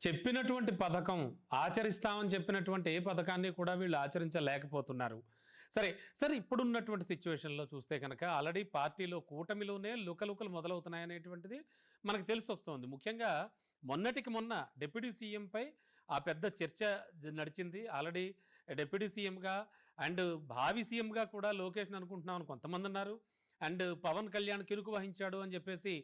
చెప్పినటువంటి పథకం ఆచరిస్తామని చెప్పినటువంటి ఏ పథకాన్ని కూడా వీళ్ళు ఆచరించలేకపోతున్నారు. సరే, సరే ఇప్పుడున్నటువంటి సిట్యుయేషన్‌లో చూస్తే గనక ఆల్రెడీ పార్టీలో కూటమిలోనే లుకలుకలు మొదలవుతున్నాయనేటువంటిది మనకు తెలిసొస్తోంది. ముఖ్యంగా మొన్నటికి మొన్న డిప్యూటీ సీఎంపై ఆ పెద్ద చర్చ నడిచింది. ఆల్రెడీ డిప్యూటీ సీఎంగా అండ్ భావి సీఎంగా కూడా లోకేష్‌ని అనుకుంటున్నామని కొంతమందున్నారు. అండ్ పవన్ కళ్యాణ్ కిరుకు వహించాడు అని చెప్పేసి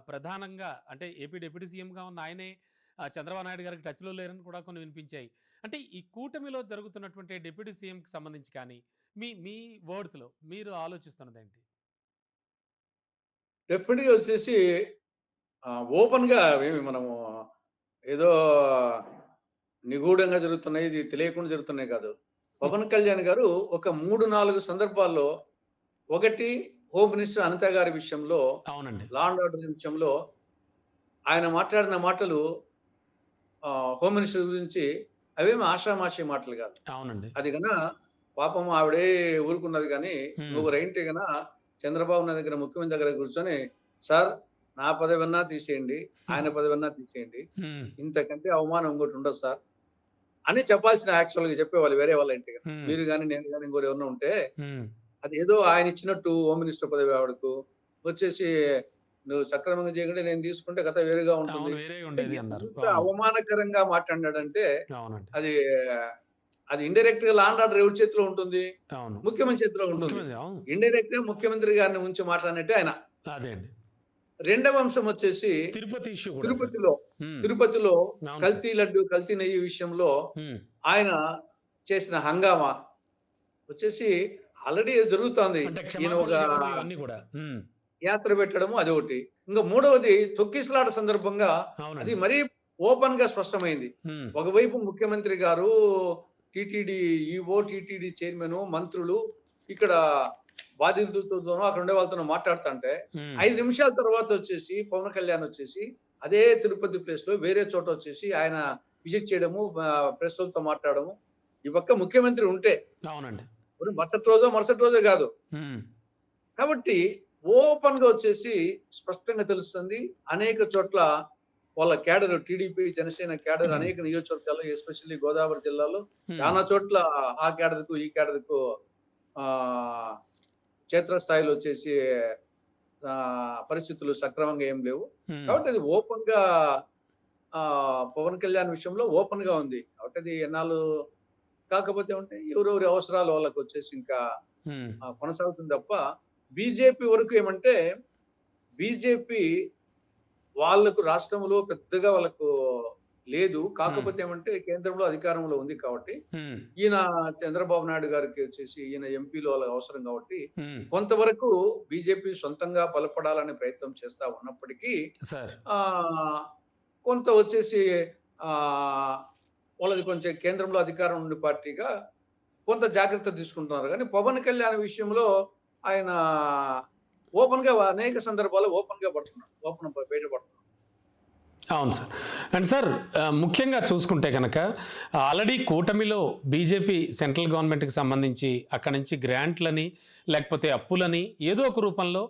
ప్రధానంగా అంటే ఏపీ డిప్యూటీ సీఎంగా ఉన్న ఆయనే చంద్రబాబు నాయుడు గారికి టచ్‌లో లేరని కూడా కొన్ని వినిపించాయి. అంటే ఈ కూటమిలో జరుగుతున్నటువంటి డిప్యూటీ సీఎంకి సంబంధించి కానీ, మీ మీ వర్డ్స్‌లో మీరు ఆలోచిస్తున్నదేంటి? డెఫినిట్‌గా వచ్చేసి ఓపెన్‌గా అవేమి మనము ఏదో నిగూఢంగా జరుగుతున్నాయి. ఇది తెలియకుండా జరుగుతున్నాయి కాదు. పవన్ కళ్యాణ్ గారు ఒక 3, 4 సందర్భాల్లో ఒకటి హోమ్ మినిస్టర్ అనిత గారి విషయంలో, అవునండి. లా అండ్ ఆర్డర్ విషయంలో ఆయన మాట్లాడిన మాటలు హోమ్ మినిస్టర్ గురించి అవేమి ఆషామాషీ మాటలు కాదు. అవునండి. అది పాపం ఆవిడే ఊరుకున్నది గానీ, హ్మ్. ఇంకొకరైంటే చంద్రబాబు నాయుడు దగ్గర ముఖ్యమంత్రి దగ్గర కూర్చొని, "సార్ నా పదవన్నా తీసేయండి. ఆయన పదవన్నా తీసేయండి. హ్మ్. ఇంతకంటే అవమానం ఇంకోటి ఉండదు సార్" అని చెప్పాల్సిన యాక్చువల్‌గా చెప్పేవాళ్ళు వేరే వాళ్ళంటే గనక. హ్మ్. మీరు గాని, నేను గాని ఇంకోరు ఎవరైనా ఉంటే, హ్మ్. అదేదో ఆయన ఇచ్చినట్టు హోమ్ మినిస్టర్ పదవి ఆవిడకు వచ్చేసి, "నువ్వు సక్రమంగా చేయకుంటే నేను తీసుకుంటే కథ వేరుగా ఉంటుంది." అవును. వేరేగా అంటే ఉండేది అన్నారు. ఎంత అవును. అవమానకరంగా మాట్లాడినాడంటే, అవునండి. అది అది ఇండైరెక్ట్‌గా లా అండ్ ఆర్డర్ ఎవరి చేతిలో ఉంటుంది? అవును. ముఖ్యమంత్రి చేతిలో ఉంటుంది. ముఖ్యమంత్రి అవును. ఇండైరెక్ట్‌గా ముఖ్యమంత్రి గారిని ఉంచి మాట్లాడినట్టే ఆయన. అదే అండి. రెండవ అంశం వచ్చేసి తిరుపతి ఇష్యూ కూడా సార్. తిరుపతిలో, హ్మ్. తిరుపతిలో అవును సార్. కల్తీ లడ్డు, కల్తీ నెయ్యి విషయంలో హ్మ్. ఆయన చేసిన హంగామా, వచ్చేసి ఆల్రెడీ జరుగుతోంది. అంటే ఈయన ఒక క్షమాపణలు చెప్పడం ఇవన్నీ కూడా. యాత్ర పెట్టడము అదొకటి. ఇంక మూడవది తొక్కిసలాట సందర్భంగా అది అవునండి. మరీ ఓపెన్‌గా స్పష్టమైంది. హ్మ్. ఒకవైపు ముఖ్యమంత్రి గారు, టీటీడీ ఈవో, టీటీడీ చైర్మను, మంత్రులు ఇక్కడ బాధితులతోనో అక్కడ ఉండే వాళ్ళతోనో మాట్లాడుతుంటే, హ్మ్. 5 నిమిషాల తర్వాత వచ్చేసి పవన్ కళ్యాణ్ వచ్చేసి అదే తిరుపతి ప్లేస్‌లో వేరే చోట వచ్చేసి ఆయన విజిట్ చేయడము, ప్రెసోళ్ళతో మాట్లాడడము. ఈ పక్క ముఖ్యమంత్రి ఉంటే, అవునండి. పోనీ మరుసటి రోజో గాదు. హ్మ్. కాబట్టి ఓపెన్‌గా వచ్చేసి స్పష్టంగా తెలుస్తుంది. అనేక చోట్ల వాళ్ళ క్యాడర్ టీడీపీ, జనసేన క్యాడర్ అనేక నియోజకవర్గాల్లో ఎస్పెషల్లీ గోదావరి జిల్లాలో హ్మ్. చానా చోట్ల ఆ క్యాడర్‌కు, ఈ క్యాడర్‌కు ఆహ్, క్షేత్రస్థాయిలో వచ్చేసి పరిస్థితులు సక్రమంగా ఏం లేవు. హ్మ్. కాబట్టి అది ఓపెన్‌గా పవన్ కళ్యాణ్ విషయంలో ఓపెన్‌గా ఉంది. కాబట్టి అది ఎన్నాళ్ళు కాకపోతే ఉంటే ఎవరెవరి అవసరాలు వాళ్ళకొచ్చేసి ఇంకా హ్మ్. కొనసాగుతుంది తప్ప బీజేపీ వరకు ఏమంటే బీజేపీ వాళ్ళకు రాష్ట్రంలో పెద్దగా వాళ్ళకు లేదు. హ్మ్. కాకపోతే ఏమంటే కేంద్రంలో అధికారంలో ఉంది కాబట్టి, హ్మ్. ఈయన చంద్రబాబు నాయుడు గారికి వచ్చేసి ఈయన ఎంపీలు వాళ్ళకి అవసరం కాబట్టి, హ్మ్. కొంతవరకు బీజేపీ సొంతంగా బలపడాలనే ప్రయత్నం చేస్తా ఉన్నప్పటికీ సార్. ఆహ్, కొంత వచ్చేసి ఆహ్, వాళ్ళది కొంచెం కేంద్రంలో అధికారం ఉండే పార్టీగా కొంత జాగ్రత్త తీసుకుంటున్నారు గానీ, పవన్ కళ్యాణ్ విషయంలో ఆయన ఓపెన్‌గా అనేక సందర్భాల్లో ఓపెన్‌గా పడుతున్నాడు. బయట పడుతున్నాడు. అవును సార్. అండ్ సార్ ముఖ్యంగా చూసుకుంటే గనక ఆల్రెడీ కూటమిలో బీజేపీ సెంట్రల్ గవర్నమెంట్‌కి సంబంధించి అక్కడి నుంచి గ్రాంట్‌లని, లేకపోతే అప్పులని ఏదో ఒక రూపంలో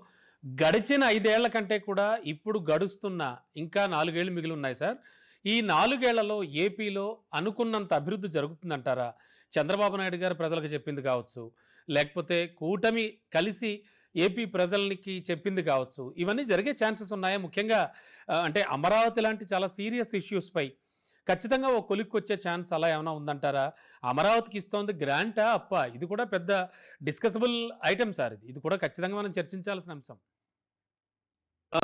గడిచిన 5 ఏళ్ల కంటే కూడా ఇప్పుడు గడుస్తున్న ఇంకా 4 ఏళ్లు మిగిలున్నాయి సార్. ఈ 4 ఏళ్లలో ఏపీలో అనుకున్నంత అభివృద్ధి జరుగుతుందంటారా? చంద్రబాబు నాయుడు గారు ప్రజలకు చెప్పింది కావచ్చు, లేకపోతే కూటమి కలిసి ఏపీ ప్రజలకి చెప్పింది కావచ్చు, ఇవన్నీ జరిగే ఛాన్సెస్ ఉన్నాయా? ముఖ్యంగా అంటే అమరావతి లాంటి చాలా సీరియస్ ఇష్యూస్‌పై ఖచ్చితంగా ఓ కొలిక్కొచ్చే ఛాన్స్ అలా ఏమైనా ఉందంటారా? అమరావతికి ఇస్తోంది గ్రాంటా? అప్పా? ఇది కూడా పెద్ద డిస్కసబుల్ ఐటెమ్ సార్ ఇది. ఇది కూడా ఖచ్చితంగా మనం చర్చించాల్సిన అంశం. ఆ!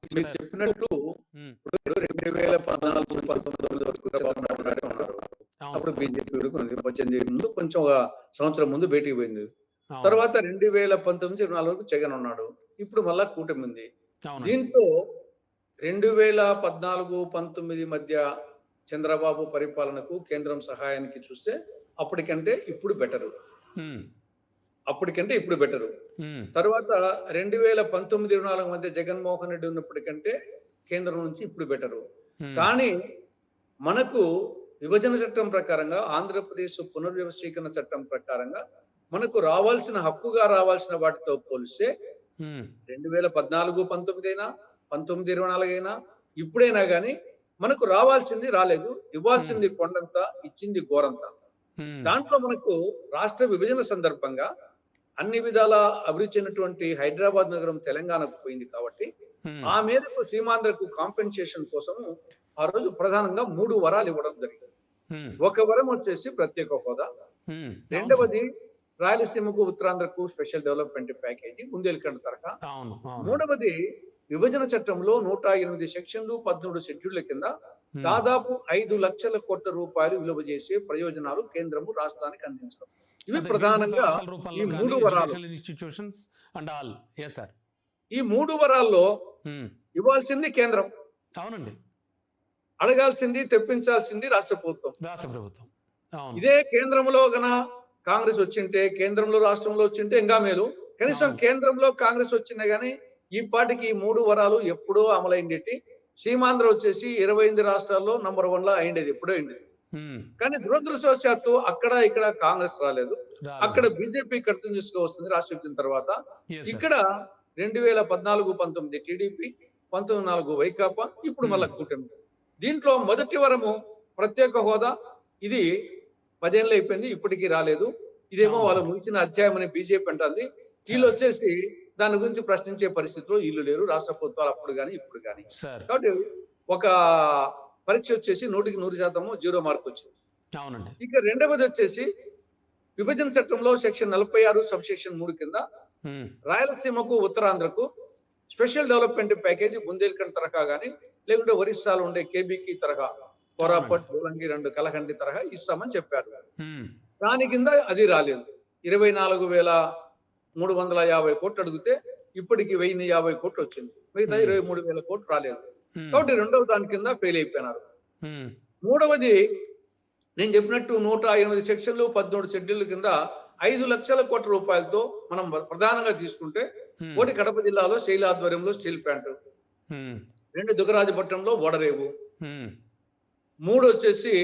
మీరు సార్. చెప్పినట్టు హ్మ్. ఇప్పుడు 2014, 19 వరకు చంద్రబాబు నాయుడు గారే ఉన్నారు. అవును అప్పుడు సార్. బీజేపీ ఉంది. 18 ముందు కొంచెం ఒక సంవత్సరం ముందు బయటికి పోయింది. అవును. తర్వాత 2019, 24 వరకు జగన్ ఉన్నాడు. ఇప్పుడు మళ్ళా కూటమి ఉంది. అవునండి. దీంట్లో 2014, 19 మధ్య చంద్రబాబు పరిపాలనకు కేంద్రం సహాయానికి చూస్తే అప్పటికంటే ఇప్పుడు బెటరు. హ్మ్. అప్పటికంటే ఇప్పుడు బెటరు. హ్మ్. తర్వాత 2019, 24 మధ్య జగన్మోహన్ రెడ్డి ఉన్నప్పటికంటే కేంద్రం నుంచి ఇప్పుడు బెటరు. హ్మ్. కానీ మనకు విభజన చట్టం ప్రకారంగా ఆంధ్రప్రదేశ్ పునర్వ్యవస్థీకరణ చట్టం ప్రకారంగా మనకు రావాల్సిన హక్కుగా రావాల్సిన వాటితో పోలిస్తే హ్మ్. 2014, 19 అయినా, 19, 24 అయినా, ఇప్పుడైనా గాని మనకు రావాల్సింది రాలేదు. హ్మ్. ఇవ్వాల్సింది కొండంత, ఇచ్చింది గోరంత. హ్మ్. దాంట్లో మనకు రాష్ట్ర విభజన సందర్భంగా అన్ని విధాల అభివృద్ధి చెందినటువంటి హైదరాబాద్ నగరం తెలంగాణకు పోయింది కాబట్టి, హ్మ్. ఆ మేరకు సీమాంధ్రకు కాంపెన్సేషన్ కోసము ఆ రోజు ప్రధానంగా 3 వరాలు ఇవ్వడం జరిగింది. హ్మ్. ఒక వరం వచ్చేసి ప్రత్యేక హోదా. హ్మ్. అవును సార్. రెండవది రాయలసీమకు, ఉత్తరాంధ్రకు స్పెషల్ డెవలప్‌మెంట్ ప్యాకేజీ బుందేల్‌ఖండ్ తరహా. అవును. అవును. మూడవది విభజన చట్టంలో 108 సెక్షన్లు, 13 షెడ్యూళ్ల కింద హ్మ్. దాదాపు 5,00,00,000 రూపాయలు విలువ చేసే ప్రయోజనాలు కేంద్రము రాష్ట్రానికి అందించడం. ఇవి అదే వివిధ ప్రధానంగా సంస్థల ఈ రూపంలో గాని, 3 వరాలు. Educational institutions and all. Yes sir. ఈ 3 వరాల్లో హ్మ్. ఇవ్వాల్సింది కేంద్రం. అవునండి. అడగాల్సింది, తెప్పించాల్సింది రాష్ట్ర ప్రభుత్వం. రాష్ట్ర ప్రభుత్వం. అవును. ఇదే కేంద్రంలో కాంగ్రెస్ వచ్చింటే, కేంద్రంలో, రాష్ట్రంలో వచ్చింటే ఇంకా మేలు. కనీసం అవును. కేంద్రంలో కాంగ్రెస్ వచ్చినా గాని, ఈ పాటికి ఈ 3 వరాలు ఎప్పుడో అమలైండేటి. సీమాంధ్ర వచ్చేసి 28 రాష్ట్రాల్లో నంబర్ 1లా అయిండేది. ఎప్పుడో అయిండేది. హ్మ్. కానీ దురదృష్టవశాత్తు అక్కడ, ఇక్కడ కాంగ్రెస్ రాలేదు. రాలేదు. అక్కడ బీజేపీ కంటిన్యూయస్‌గా వస్తుంది రాష్ట్ర విభజన తర్వాత. Yes sir. ఇక్కడ 2014, 19 టీడీపీ, 19, 4 వైకాపా, ఇప్పుడు హ్మ్. మళ్ళా కూటమి. దీంట్లో మొదటి వరము ప్రత్యేక హోదా. ఇది 10 ఏళ్ళు అయిపోయింది. ఇప్పటికి రాలేదు. ఇదేమో అవును వాళ్ళు సార్. ముగిసిన అధ్యాయం అని బీజేపీ అంటంది. సార్. ఈళ్ళొచ్చేసి దాని గురించి ప్రశ్నించే పరిస్థితిలో ఈళ్ళు లేరు. రాష్ట్ర ప్రభుత్వాలు అప్పుడు గాని, ఇప్పుడు గాని. సార్. కాబట్టి ఒక పరీక్ష వచ్చేసి 100కి 100% జీరో మార్కొచ్చింది. అవునండి. ఇక రెండవదొచ్చేసి విభజన చట్టంలో సెక్షన్ 46 సబ్‌సెక్షన్ 3 కింద హ్మ్. రాయలసీమకు, ఉత్తరాంధ్రకు స్పెషల్ డెవలప్‌మెంట్ ప్యాకేజీ బుందేల్‌ఖండ్ తరహా గాని, లేకుంటే ఒరిస్సాలో ఉండే కేబీకి తరహా, అవునండి. కోరాపుట్, బోలంగి, 2 కలహండి తరహా ఇస్తామని చెప్పారు. హ్మ్. దాని కింద అది రాలేదు. 24,350 కోట్లు అడిగితే ఇప్పటికి 1,050 కోట్లు వచ్చింది. మిగతా 23,000 కోట్లు రాలేదు. కాబట్టి రెండవ దాని కింద ఫెయిల్ అయిపోయినారు. మూడవది నేను చెప్పినట్టు 108 సెక్షన్లు 13 షెడ్యూల్ కింద 5,00,000 కోట్ల రూపాయలతో మనం ప్రధానంగా తీసుకుంటే ఒకటి కడప జిల్లాలో శైలి ఆధ్వర్యంలో స్టీల్ ప్లాంట్, 2 దుగ్గరాజపట్నంలో ఓడరేవు, 3 వచ్చేసి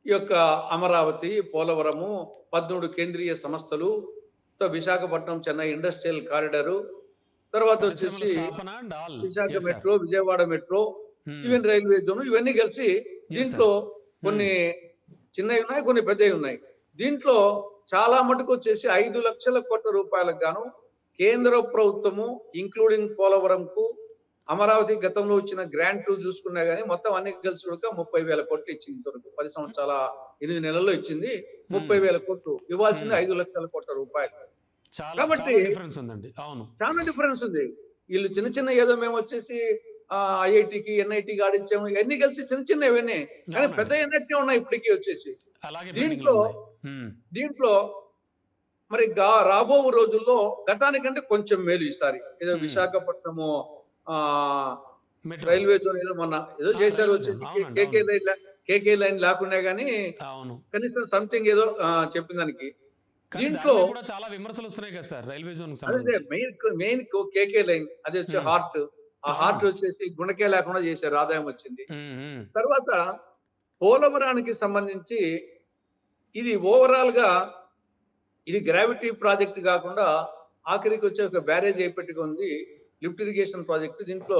ఈ యొక్క అమరావతి, పోలవరము, 13 కేంద్రీయ సంస్థలు, విశాఖపట్నం చెన్నై ఇండస్ట్రియల్ కారిడారు, తర్వాత వచ్చేసి Visakha metro, Vijayawada metro, even railway zone, ఇవన్నీ కలిసి దీంట్లో కొన్ని చిన్నవి ఉన్నాయి, కొన్ని పెద్దవి ఉన్నాయి. దీంట్లో చాలా మటుకు వచ్చేసి 5,00,000 కోట్ల రూపాయలకు గాను కేంద్ర ప్రభుత్వము ఇంక్లూడింగ్ పోలవరంకు, అమరావతి గతంలో వచ్చిన గ్రాంట్లు చూసుకున్నా గానీ మొత్తం అన్ని కలిసి కూడా 30,000 కోట్లు ఇచ్చింది. ఇంతవరకు 10 సంవత్సరాల 8 నెలల్లో ఇచ్చింది 30,000 కోట్లు. ఇవ్వాల్సింది 5,00,000 కోట్ల రూపాయలు. కాబట్టి చాలా డిఫరెన్స్ ఉంది. వీళ్ళు చిన్న చిన్న ఏదో మేము వచ్చేసి ఐఐటికి, ఎన్ఐటికి ఆడించాము, ఇవన్నీ కలిసి చిన్న చిన్న ఇవన్నీ, కానీ పెద్ద ఎన్నట్టే ఉన్నాయి ఇప్పటికీ వచ్చేసి. దీంట్లో మరి రాబో రోజుల్లో గతానికంటే కొంచెం మేలు ఈసారి. ఏదో విశాఖపట్నము రైల్వే జోన్ ఏదో మొన్న ఏదో చేశారు వచ్చేసి, కేకే లైన్ లేకుండా గానీ కనీసం సంథింగ్ ఏదో చెప్పిన దానికి. దీంట్లో చాలా విమర్శలు వస్తున్నాయి కదా సార్ రైల్వే జోన్. అదే మెయిన్ కేకే లైన్, అది వచ్చి హార్ట్. ఆ హార్ట్ వచ్చేసి గుణకే లేకుండా చేశారు, ఆదాయం వచ్చింది. తర్వాత పోలవరానికి సంబంధించి ఇది ఓవరాల్ గా ఇది గ్రావిటీ ప్రాజెక్ట్ కాకుండా ఆఖరికి వచ్చే ఒక బ్యారేజ్ అయిపెట్టుగా ఉంది, లిఫ్ట్ ఇరిగేషన్ ప్రాజెక్ట్. దీంట్లో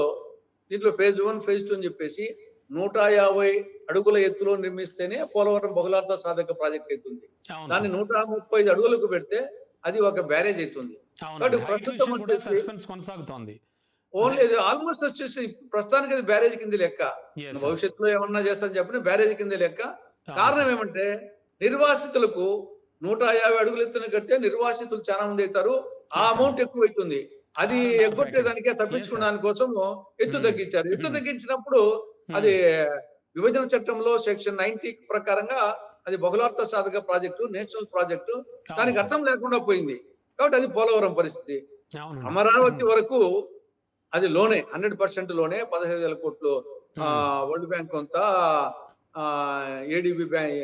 ఫేజ్ 1, ఫేజ్ 2 అని చెప్పేసి 150 అడుగుల ఎత్తులో నిర్మిస్తేనే పోలవరం బహుళార్థ సాధక ప్రాజెక్ట్ అవుతుంది. దాన్ని 135 అడుగులకు పెడితే అది ఒక బ్యారేజ్ అవుతుంది. కాబట్టి ప్రస్తుతం వచ్చేసి ఓన్లీ ఆల్మోస్ట్ వచ్చేసి ప్రస్తుతానికి అది బ్యారేజ్ కింద లెక్క. భవిష్యత్తులో ఏమన్నా చేస్తారని చెప్పిన బ్యారేజ్ కింద లెక్క. కారణం ఏమంటే నిర్వాసితులకు 150 అడుగులు ఎత్తున కడితే నిర్వాసితులు చాలా మంది అవుతారు, ఆ అమౌంట్ ఎక్కువ అవుతుంది. అది ఎగ్గొట్టేదానికే తప్పించుకునే దానికోసం ఎత్తు తగ్గించారు. ఎత్తు తగ్గించినప్పుడు అది విభజన చట్టంలో సెక్షన్ 90 ప్రకారంగా అది బహుళార్థ సాధక ప్రాజెక్టు, నేషనల్ ప్రాజెక్టు, దానికి అర్థం లేకుండా పోయింది. కాబట్టి అది పోలవరం పరిస్థితి. అమరావతి వరకు అది లోనే 100% లోనే 15,000 కోట్లు వరల్డ్ బ్యాంక్ కొంత, ADB bank,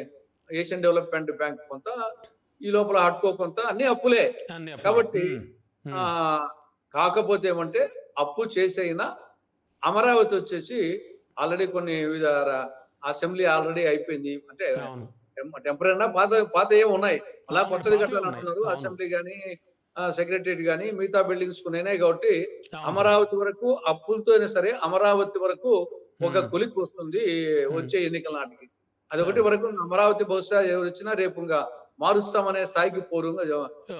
Asian development bank కొంత, ఈ లోపల హడ్కో కొంత, అన్ని అప్పులే. కాబట్టి కాకపోతే ఏమంటే అప్పు చేసైనా అమరావతి వచ్చేసి ఆల్రెడీ కొన్ని వివిధ అసెంబ్లీ ఆల్రెడీ అయిపోయింది. అంటే టెంపరీ పాత ఏమి ఉన్నాయి, అలా కొత్తది కట్టాలంటున్నారు. అసెంబ్లీ గానీ సెక్రటరియట్ గానీ మిగతా బిల్డింగ్స్ కొన్నాయి. కాబట్టి అమరావతి వరకు అప్పులతో అయినా సరే అమరావతి వరకు ఒక కొలిక్ వస్తుంది వచ్చే ఎన్నికల నాటికి. అదొకటి వరకు అమరావతి బహుశా ఎవరు వచ్చినా రేపు మారుస్తామనే స్థాయికి పోరు.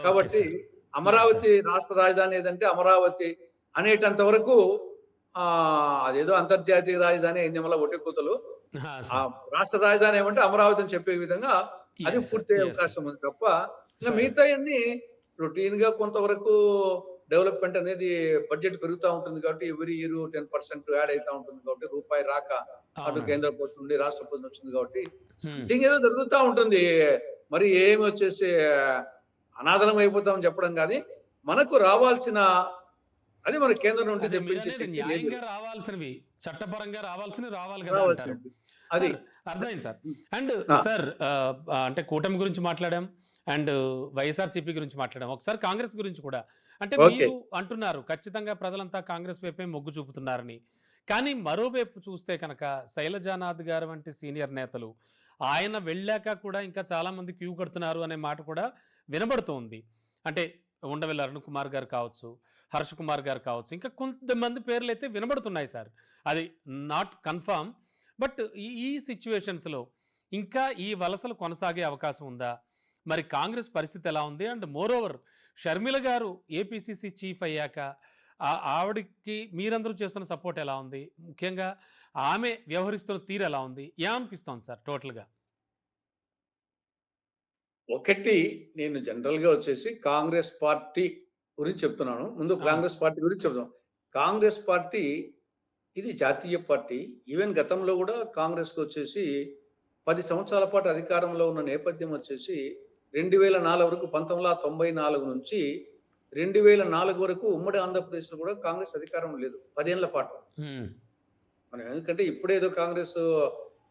కాబట్టి అమరావతి రాష్ట్ర రాజధాని ఏదంటే అమరావతి అనేటంత వరకు అదేదో అంతర్జాతీయ రాజధాని ఎన్నిమల ఒట్టెక్కుతలు, రాష్ట్ర రాజధాని ఏమంటే అమరావతి అని చెప్పే విధంగా అది పూర్తయ్యే అవకాశం ఉంది తప్ప ఇంకా మిగతా అన్ని రొటీన్ గా కొంతవరకు డెవలప్మెంట్ అనేది బడ్జెట్ పెరుగుతూ ఉంటుంది. కాబట్టి ఎవ్రీ ఇయర్ 10% యాడ్ అవుతా ఉంటుంది. కాబట్టి రూపాయి రాక అటు కేంద్ర ప్రభుత్వం నుండి రాష్ట్ర ప్రభుత్వం వచ్చింది. కాబట్టి సంథింగ్ ఏదో జరుగుతూ ఉంటుంది. మరి ఏమి వచ్చేసి అనాథలం అయిపోతామని చెప్పడం కానీ మనకు రావాల్సిన అది మన కేంద్రం నుండి తెప్పించేసి రావాల్సినవి చట్టపరంగా రావాలి కదా అంటారు. అది అర్థమైంది సార్. అండ్ సార్ అంటే కూటమి గురించి మాట్లాడాం అండ్ వైఎస్ఆర్సీపీ గురించి మాట్లాడాం. ఒకసారి కాంగ్రెస్ గురించి కూడా, అంటే మీరు అంటున్నారు ఖచ్చితంగా ప్రజలంతా కాంగ్రెస్ వైపే మొగ్గు చూపుతున్నారని. కానీ మరోవైపు చూస్తే కనుక శైలజానాథ్ గారు వంటి సీనియర్ నేతలు ఆయన వెళ్ళాక కూడా ఇంకా చాలా మంది క్యూ కడుతున్నారు అనే మాట కూడా వినబడుతోంది. అంటే ఉండవెల్లి అరుణ్ కుమార్ గారు కావచ్చు, హర్ష్ కుమార్ గారు కావచ్చు, ఇంకా కొంతమంది పేర్లు అయితే వినబడుతున్నాయి సార్. అది నాట్ కన్ఫర్మ్. బట్ ఈ సిచ్యువేషన్స్లో ఇంకా ఈ వలసలు కొనసాగే అవకాశం ఉందా? మరి కాంగ్రెస్ పరిస్థితి ఎలా ఉంది? అండ్ మోరోవర్ షర్మిల గారు ఏపీసీసీ చీఫ్ అయ్యాక ఆవిడకి మీరందరూ చేస్తున్న సపోర్ట్ ఎలా ఉంది? ముఖ్యంగా ఆమె వ్యవహరిస్తున్న తీరు ఎలా ఉంది? ఏమనిపిస్తోంది సార్ టోటల్గా? ఒకటి నేను జనరల్ గా వచ్చేసి కాంగ్రెస్ పార్టీ గురించి చెప్తున్నాను. ముందు కాంగ్రెస్ పార్టీ గురించి చెప్తాను. కాంగ్రెస్ పార్టీ ఇది జాతీయ పార్టీ. ఈవెన్ గతంలో కూడా కాంగ్రెస్ వచ్చేసి 10 సంవత్సరాల పాటు అధికారంలో ఉన్న నేపథ్యం వచ్చేసి 2004 వరకు 1994 నుంచి 2004 వరకు ఉమ్మడి ఆంధ్రప్రదేశ్‌లో కూడా కాంగ్రెస్ అధికారం లేదు. 10 ఏళ్ల పాటు. హ్మ్. మనం ఎందుకంటే ఇప్పుడేదో కాంగ్రెస్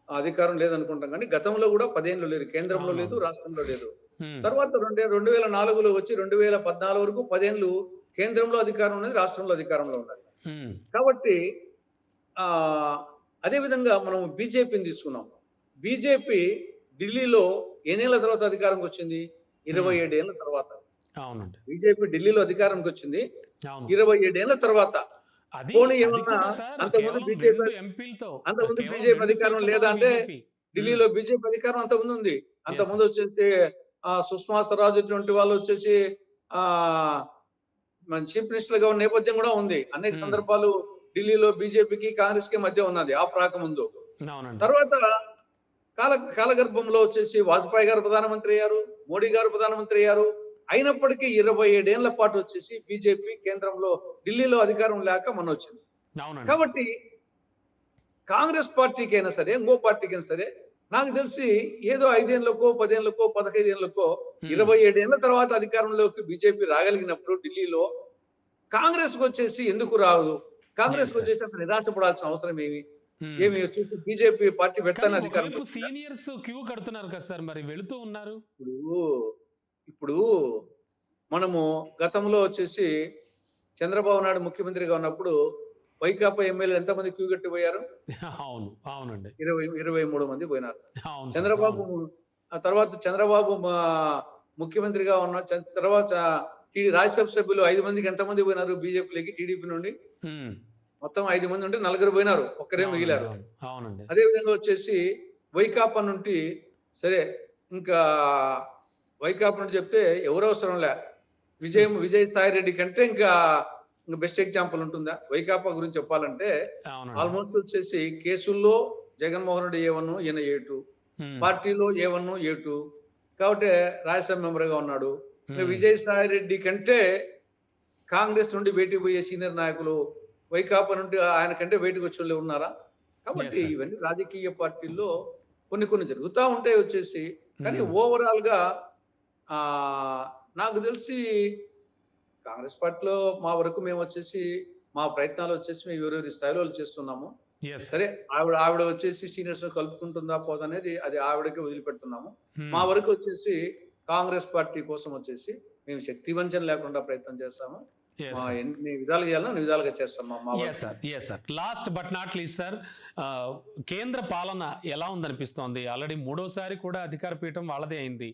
అధికారం లేదనుకుంటాం గానీ, గతంలో గూడా 10 ఏళ్ళు లేదు. కేంద్రంలో లేదు, అవునవును. రాష్ట్రంలో లేదు. హ్మ్. తర్వాత 2004లో వచ్చి 2014 వరకు 10 ఏళ్ళు కేంద్రంలో అధికారం ఉన్నది, రాష్ట్రంలో అధికారంలో ఉన్నది. హ్మ్. కాబట్టి ఆహ్, అదే విధంగా మనం బీజేపీని తీసుకున్నాం. బీజేపీ ఢిల్లీలో ఎన్నేళ్ల తర్వాత అధికారంకొచ్చింది? హ్మ్. 27 ఏళ్ల తర్వాత. అవునండి. బీజేపీ ఢిల్లీలో అధికారంకొచ్చింది అవును. 27 ఏళ్ల తర్వాత. అది పోనీ అది ఏమన్నా కూడా సార్ అంతకుముందు కేవలం బీజేపీ 2 ఎంపీలతో కేవలం బీజేపీ 2 అధికారం సీట్లతో లేదా అంటే బీజేపీ. హ్మ్. ఢిల్లీలో బీజేపీ అధికారం అంతకుముందు ఉంది. Yes sir. అంతకుముందు వచ్చేసి సుష్మా స్వరాజ్ ఇటువంటి వాళ్ళు వచ్చేసి ఆహ్, మన చీఫ్ మినిస్టర్‌గా ఉన్న నేపథ్యం కూడా ఉంది. అనేక హ్మ్. సందర్భాలు ఢిల్లీలో బీజేపీకి, కాంగ్రెస్‌కి మధ్య ఉన్నది. రాకముందు. అవునండి. తర్వాత కాలగర్భంలో వచ్చేసి వాజ్పేయి గారు ప్రధానమంత్రి అయ్యారు. మోడీ గారు ప్రధానమంత్రి అయ్యారు. అయినప్పటికీ 27 ఏళ్ల పాటు వచ్చేసి బీజేపీ కేంద్రంలో ఢిల్లీలో అధికారం లేక మొన్నొచ్చింది. అవునండి. కాబట్టి కాంగ్రెస్ పార్టీకైనా సరే, ఇంకో పార్టీకైనా సరే, నాకు తెలిసి ఏదో 5 ఏళ్లకో, 10 ఏళ్లకో, 15 ఏళ్లకో, హ్మ్. 27 ఏళ్ల తర్వాత అధికారంలోకి బీజేపీ రాగలిగినప్పుడు ఢిల్లీలో కాంగ్రెస్‌కొచ్చేసి ఎందుకు రాదు? Yes sir. కాంగ్రెస్‌కొచ్చేసి అంత నిరాశ పడాల్సిన అవసరం ఏమి? హ్మ్. ఏమి వచ్చేసి బీజేపీ పార్టీ కానీ వెంటనే ఒకవైపు అధికారంకొచ్చిందా? సీనియర్స్ క్యూ కడుతున్నారు కదా సార్! మరి వెళుతూ ఉన్నారు. ఇప్పుడు, ఇప్పుడు మనము గతంలో వచ్చేసి చంద్రబాబు నాయుడు ముఖ్యమంత్రిగా ఉన్నప్పుడు వైకాపా ఎమ్మెల్యేలు ఎంతమంది క్యూ కట్టి పోయారు? అవును. అవునండి. 23 మంది పోయినారు. అవును సార్. చంద్రబాబు అవును. ఆ తర్వాత చంద్రబాబు ముఖ్యమంత్రిగా ఉన్న తర్వాత రాజ్యసభ సభ్యులు 5 మందికి ఎంతమంది పోయినారు బీజేపీలోకి టీడీపీ నుండి? హ్మ్. మొత్తం 5 మంది ఉంటే నలుగురు పోయినారు. ఒక్కరే అవునండి. మిగిలారు. అవును. అవునండి. అదే విధంగా వచ్చేసి వైకాపా నుండి సరే ఇంకా వైకాపా నుండి చెప్తే ఎవరు అవసరంలే. విజయసాయి రెడ్డి కంటే ఇంక బెస్ట్ ఎగ్జాంపుల్ ఉంటుందా? వైకాపా గురించి చెప్పాలంటే అవునండి. ఆల్‌మోస్ట్ వచ్చేసి కేసుల్లో జగన్మోహన్ రెడ్డి ఏ1 ఈయన ఏ2. హ్మ్. పార్టీలో ఏ1, ఏ2. కాబట్టి రాజ్యసభ మెంబర్‌గా ఉన్నాడు. ఇంక హ్మ్. విజయసాయి రెడ్డి కంటే కాంగ్రెస్ నుండి బయటికి పోయే సీనియర్ నాయకులు వైకాపా నుండి ఆయన కంటే బయటకొచ్చోళ్ళు ఉన్నారా? యెస్ కాబట్టి సార్. ఇవన్నీ రాజకీయ పార్టీల్లో కొన్ని జరుగుతా ఉంటాయి వచ్చేసి. కానీ హ్మ్. ఓవరాల్‌గా ఆహ్, నాకు తెలిసి కాంగ్రెస్ పార్టీలో మా వరకు మేమొచ్చేసి మా ప్రయత్నాలొచ్చేసి మేము ఎవరెవరి స్థాయిలో వాళ్ళు చేస్తున్నాము. Yes sir. సరే ఆవిడ వచ్చేసి సీనియర్స్‌ని కలుపుకుంటుందా పోదనేది అది ఆవిడకే వదిలిపెడుతున్నాము. మా హ్మ్. వరకు వచ్చేసి కాంగ్రెస్ పార్టీ కోసం వచ్చేసి మేము శక్తి వంచన లేకుండా ప్రయత్నం చేస్తాము. Yes sir. ఎన్ని విధాలుగా చేయాలో అన్ని విధాలుగా చేస్తాం మా యెస్ వరకు. Sir. Yes sir. Last but not least sir కేంద్ర పాలన ఎలా ఉందనిపిస్తోంది? ఆల్రెడీ మూడోసారి కూడా అధికార పీఠం వాళ్ళదే అయింది.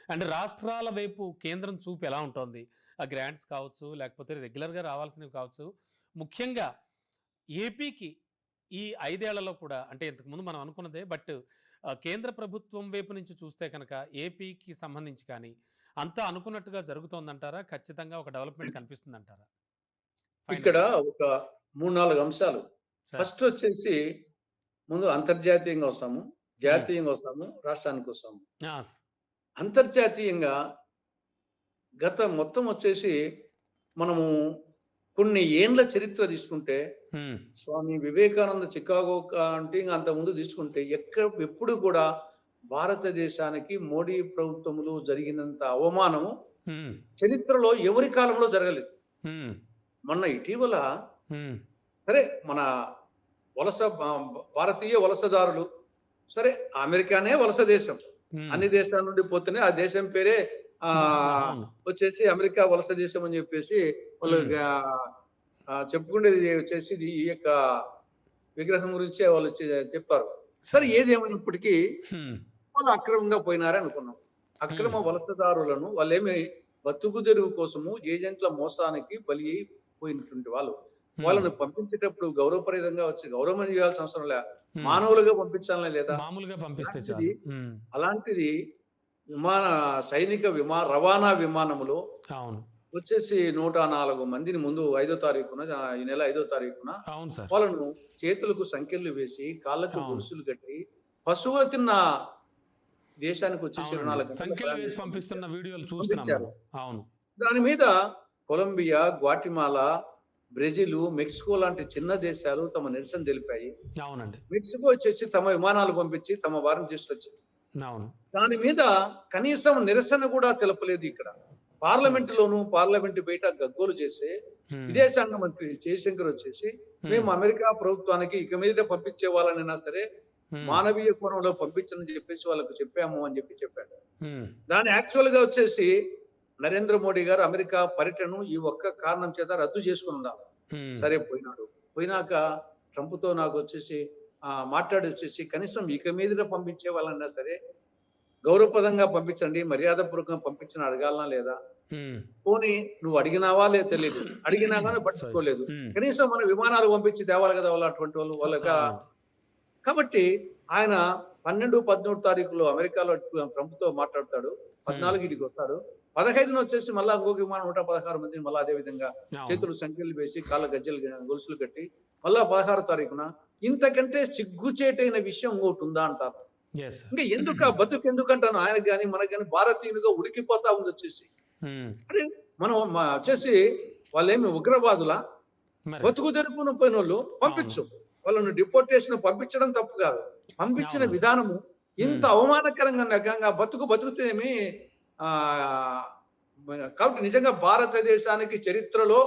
అంటే రాష్ట్రాల వైపు కేంద్రం చూపు ఎలా ఉంటోంది? ఆ గ్రాంట్స్ కావచ్చు, లేకపోతే రెగ్యులర్‌గా రావాల్సినవి కావచ్చు. ముఖ్యంగా ఏపీకి ఈ 5 ఏళ్లలో కూడా అంటే ఇంతకుముందు మనం అనుకున్నదే బట్ కేంద్ర ప్రభుత్వం వైపు నుంచి చూస్తే కనుక ఏపీకి సంబంధించి కానీ అంతా అనుకున్నట్టుగా జరుగుతోందంటారా? ఖచ్చితంగా ఒక డెవలప్‌మెంట్ కనిపిస్తుందంటారా? ఇక్కడ ఫైనల్‌గా. ఒక 3, 4 అంశాలు. సార్. ఫస్ట్ వచ్చేసి ముందు అంతర్జాతీయంగా వస్తాము. హ్మ్. జాతీయంగా వస్తాము. రాష్ట్రానికొస్తాము. ఆ! అంతర్జాతీయంగా గత మొత్తం వచ్చేసి మనము కొన్ని ఏండ్ల చరిత్ర తీసుకుంటే హ్మ్. స్వామి వివేకానంద చికాగో అంటే ఇంక అంతకుముందు తీసుకుంటే ఎప్పుడు కూడా భారతదేశానికి మోడీ ప్రభుత్వములు జరిగినంత అవమానము హ్మ్. చరిత్రలో ఎవరి కాలంలో జరగలేదు. హ్మ్. మొన్న ఇటీవల హ్మ్. సరే మన వలస భారతీయ వలసదారులు సరే అమెరికానే వలస దేశం. హ్మ్. అన్ని దేశాల నుండి పోతేనే ఆ దేశం పేరే ఆహ్, అవును. వచ్చేసి అమెరికా వలస దేశం అని చెప్పేసి వాళ్ళు హ్మ్. చెప్పుకునేది వచ్చేసి ఈ యొక్క విగ్రహం గురించే వాళ్ళు చెప్పారు. సరే సార్. ఏదేమైనప్పటికీ హ్మ్. వాళ్ళు అక్రమంగా పోయినారే అనుకున్నాం. హ్మ్. అక్రమ వలసదారులను వాళ్ళేమి బతుకు తెరువు కోసము ఏజెంట్ల మోసానికి బలి అయిపోయినటువంటి వాళ్ళు. హ్మ్. వాళ్ళని పంపించేటప్పుడు గౌరవప్రదంగా వచ్చి గౌరవం ఇవ్వాల్సిన అవసరం లే. హ్మ్. మానవులుగా పంపించాలనా లేదా? మామూలుగా పంపిస్తే అలాంటిది చాలు. హ్మ్. అలాంటిది విమాన సైనిక రవాణా విమానములో అవును. వచ్చేసి 104 మందిని ముందు 5వ తారీఖున ఈ నెల 5వ తారీఖున అవును సార్. వాళ్ళను చేతులకు సంకెళ్ళు వేసి, కాళ్ళకు అవును. గొలుసులు కట్టి, పశువులు తిన్న దేశానికొచ్చేసి అవునండి. 24 గంటల్లో సంఖ్యలు ప్రయాణం వేసి చేసి పంపిస్తున్న పంపించారు. వీడియోలు చూస్తున్నాం పంపించారు. మనం. అవును. దాని మీద కొలంబియా, గ్వాటిమాలా, బ్రెజిలు, మెక్సికో లాంటి చిన్న దేశాలు తమ నిరసన తెలిపాయి. అవునండి. మెక్సికో వచ్చేసి తమ విమానాలు పంపించి తమ వారిని తీసుకొచ్చింది. అవును. దాని మీద కనీసం నిరసన కూడా తెలపలేదు ఇక్కడ. పార్లమెంట్ బయట గగ్గోలు చేస్తే హ్మ్. విదేశాంగ మంత్రి జయశంకర్ వచ్చేసి, హ్మ్. మేము అమెరికా ప్రభుత్వానికి ఇక మీదట పంపించే వాళ్ళనైనా సరే హ్మ్. మానవీయ కోణంలో పంపించని చెప్పేసి వాళ్ళకు చెప్పాము అని చెప్పాడు. హ్మ్. దాని యాక్చువల్‌గా వచ్చేసి నరేంద్ర మోడీ గారు అమెరికా పర్యటనను ఈ ఒక్క కారణం చేత రద్దు చేసుకొని ఉండాలి. హ్మ్. సరే పోయినాడు. పోయినాక ట్రంప్‌తో నాకొచ్చేసి మాట్లాడొచ్చేసి కనీసం ఇక మీదట పంపించే వాళ్ళన్నా సరే గౌరవప్రదంగా పంపించండి. మర్యాదపూర్వకంగా పంపించని అడగాలనా లేదా? హ్మ్. పోనీ నువ్వు అడిగినావా లేదో తెలీదు. అడిగినా గాని సారీ, సారీ. పట్టించుకోలేదు. హ్మ్. కనీసం మన విమానాలు పంపించి తేవాలి కదా! వాళ్ళు అటువంటోళ్ళు. అవునండి. కాబట్టి ఆయన 12, 13 తారీఖులో అమెరికాలో ట్రంప్‌తో మాట్లాడతాడు. హ్మ్. 14 ఈడికొస్తాడు. 15న వచ్చేసి మళ్ళా ఇంకొక విమానం 116 మందిని మళ్ళా అదే విధంగా అవును. చేతులు సంకెళ్ళు వేసి, కాళ్ళ గొలుసులు కట్టి, మళ్ళా 16 తారీఖున ఇంతకంటే సిగ్గుచేటైన విషయం ఇంకోటుందా అంటారు. Yes sir. ఇంకా ఎందుకు ఆ బతుకెందుకంటాను ఆయనకు గాని, మనకు గాని భారతీయునిగా ఉడికిపోతా ఉందొచ్చేసి. హ్మ్. అంటే మనం వచ్చేసి వాళ్ళేమి ఉగ్రవాదులా? మరి బతుకు తెరువున పోయినోళ్ళు అవును. పంపించు. వాళ్ళని డిపోర్టేషన్ పంపించడం తప్పు కాదు. పంపించిన అవునండి. విధానము ఇంత హ్మ్. అవమానకరంగా నిజంగా బతుకుతేమి ఆహ్, కాబట్టి నిజంగా భారతదేశానికి చరిత్రలో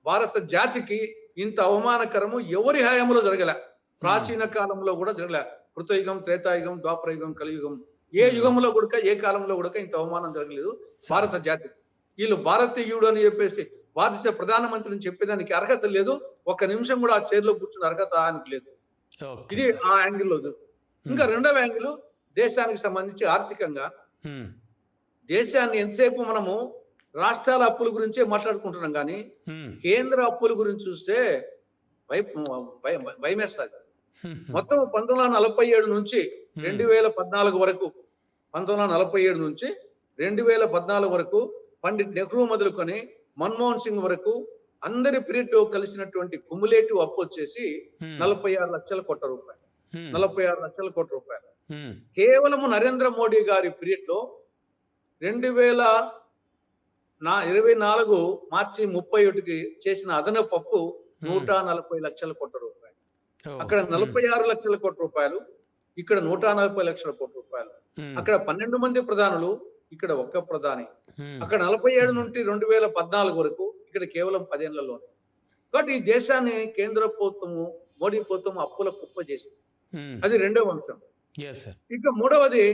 భారత జాతికి ఇంత అవమానకరము ఎవరి హయాంలో జరగలే. హ్మ్. ప్రాచీన కాలంలో కూడా జరగలే. కృతయుగం, త్రేతాయుగం, ద్వాపరయుగం, కలియుగం ఏ హ్మ్. యుగంలో కూడక, ఏ కాలంలో కూడక ఇంత అవమానం జరగలేదు సార్. భారత జాతికి. వీళ్ళు భారతీయుడు అని చెప్పేసి భారత ప్రధానమంత్రిని చెప్పేదానికి అర్హత లేదు. ఒక్క నిమిషం కూడా ఆ చైర్‌లో కూర్చునే అర్హత ఆయనకి లేదు. ఓకే ఇది సార్. ఆ యాంగిల్‌లో ఇంకా హ్మ్. రెండవ యాంగిల్ దేశానికి సంబంధించి ఆర్థికంగా హ్మ్. దేశాన్ని ఎంతసేపు మనము రాష్ట్రాల అప్పుల గురించే మాట్లాడుకుంటున్నాం గానీ, హ్మ్. కేంద్ర అప్పుల గురించి చూస్తే భయ్ భయమేస్తది. హుహు. మొత్తం 1947 నుంచి హ్మ్. 2014 వరకు 1947 నుంచి 2014 వరకు పండిట్ నెహ్రూ మొదలుకొని మన్మోహన్ సింగ్ వరకు అందరి పీరియడ్‌లో కలిసినటువంటి క్యుములేటివ్ అప్పొచ్చేసి హ్మ్. 46,00,000 రూపాయలు. హ్మ్. 46,00,000 రూపాయలు. హ్మ్. కేవలము నరేంద్ర మోడీ గారి పీరియడ్‌లో 2024 మార్చి 31కి చేసిన అదనపు అప్పు హ్మ్. 140,00,000 రూపాయలు. ఓహ్! అక్కడ హ్మ్. 46,00,000 రూపాయలు. ఇక్కడ 140,00,000 రూపాయలు. హ్మ్. అక్కడ 12 మంది ప్రధానులు. ఇక్కడ ఒక్క ప్రధాని. హ్మ్. అక్కడ 47 నుండి 2014 వరకు. ఇక్కడ కేవలం 10 ఏళ్లలోనే. కాబట్టి ఈ దేశాన్ని కేంద్ర ప్రభుత్వము, మోడీ ప్రభుత్వం అప్పుల కుప్ప చేసింది. హ్మ్. అది రెండవ అంశం. Yes sir. ఇక మూడవది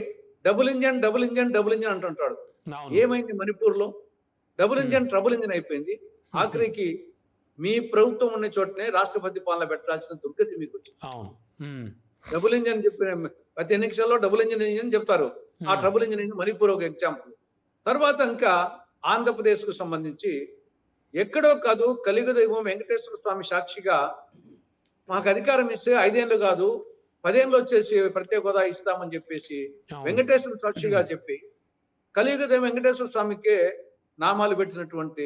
డబుల్ ఇంజిన్ అంటుంటాడు. అవును. ఏమైంది మణిపూర్‌లో? డబుల్ హ్మ్. ఇంజిన్, ట్రబుల్ ఇంజిన్ అయిపోయింది. హుహు. ఆఖరికి మీ ప్రభుత్వం ఉన్న చోటనే రాష్ట్రపతి పాలన పెట్టాల్సిన దుర్గతి మీకొచ్చింది. అవును. హ్మ్. డబుల్ ఇంజిన్ చెప్పిన ప్రతి ఎన్నికల్లో డబుల్ ఇంజిన్ చెప్తారు. ఆ హ్మ్. ట్రబుల్ ఇంజిన్ అయింది మణిపూర్ ఒక ఎగ్జాంపుల్. తర్వాత ఇంకా ఆంధ్రప్రదేశ్‌కు సంబంధించి ఎక్కడో కాదు కలియుగ దైవం వెంకటేశ్వర స్వామి సాక్షిగా మాకు అధికారం ఇస్తే 5 ఏళ్ళు కాదు 10 ఏళ్ళు వచ్చేసి ప్రత్యేక హోదా ఇస్తామని చెప్పేసి అవును. వెంకటేశ్వర సాక్షిగా చెప్పి కలియుగ దైవం వెంకటేశ్వర స్వామికే నామాలు పెట్టినటువంటి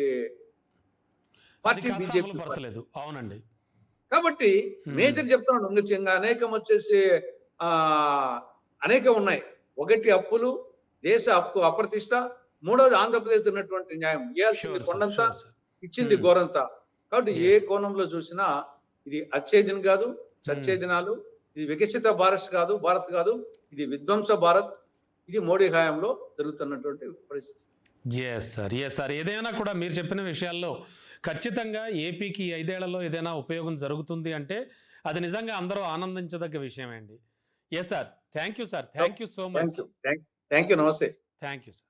అది పార్టీ కాస్త అమలు బీజేపీ పార్టీ. పరచలేదు. అవునండి. కాబట్టి హ్మ్. మేజర్ చెప్తున్నాను ఇంక అనేకం వచ్చేసి ఆహ్, అనేకం ఉన్నాయి. ఒకటి అప్పులు, దేశ అప్రతిష్ట, మూడోది ఆంధ్రప్రదేశ్ ఉన్నటువంటి న్యాయం. ఇయ్యాల్సింది షూర్ సార్. కొండంత, షూర్ సార్. ఇచ్చింది హ్మ్. గోరంత. కాబట్టి ఏ యెస్. కోణంలో చూసినా ఇది అచ్చేదిన కాదు, హ్మ్. చచ్చే దినాలు. ఇది వికసిత భారత్ కాదు. ఇది విధ్వంస భారత్. ఇది మోడీ హయాంలో జరుగుతున్నటువంటి పరిస్థితి. Yes sir. Yes sir. ఏదైనా కూడా మీరు చెప్పిన విషయాల్లో ఖచ్చితంగా ఏపీకి ఈ 5 ఏళ్లలో ఏదైనా ఉపయోగం జరుగుతుంది అంటే, అది నిజంగా అందరూ ఆనందించదగ్గ విషయమే అండి. Yes sir. Thank you sir. Thank you so much. Thank you. Namaste. Thank you sir.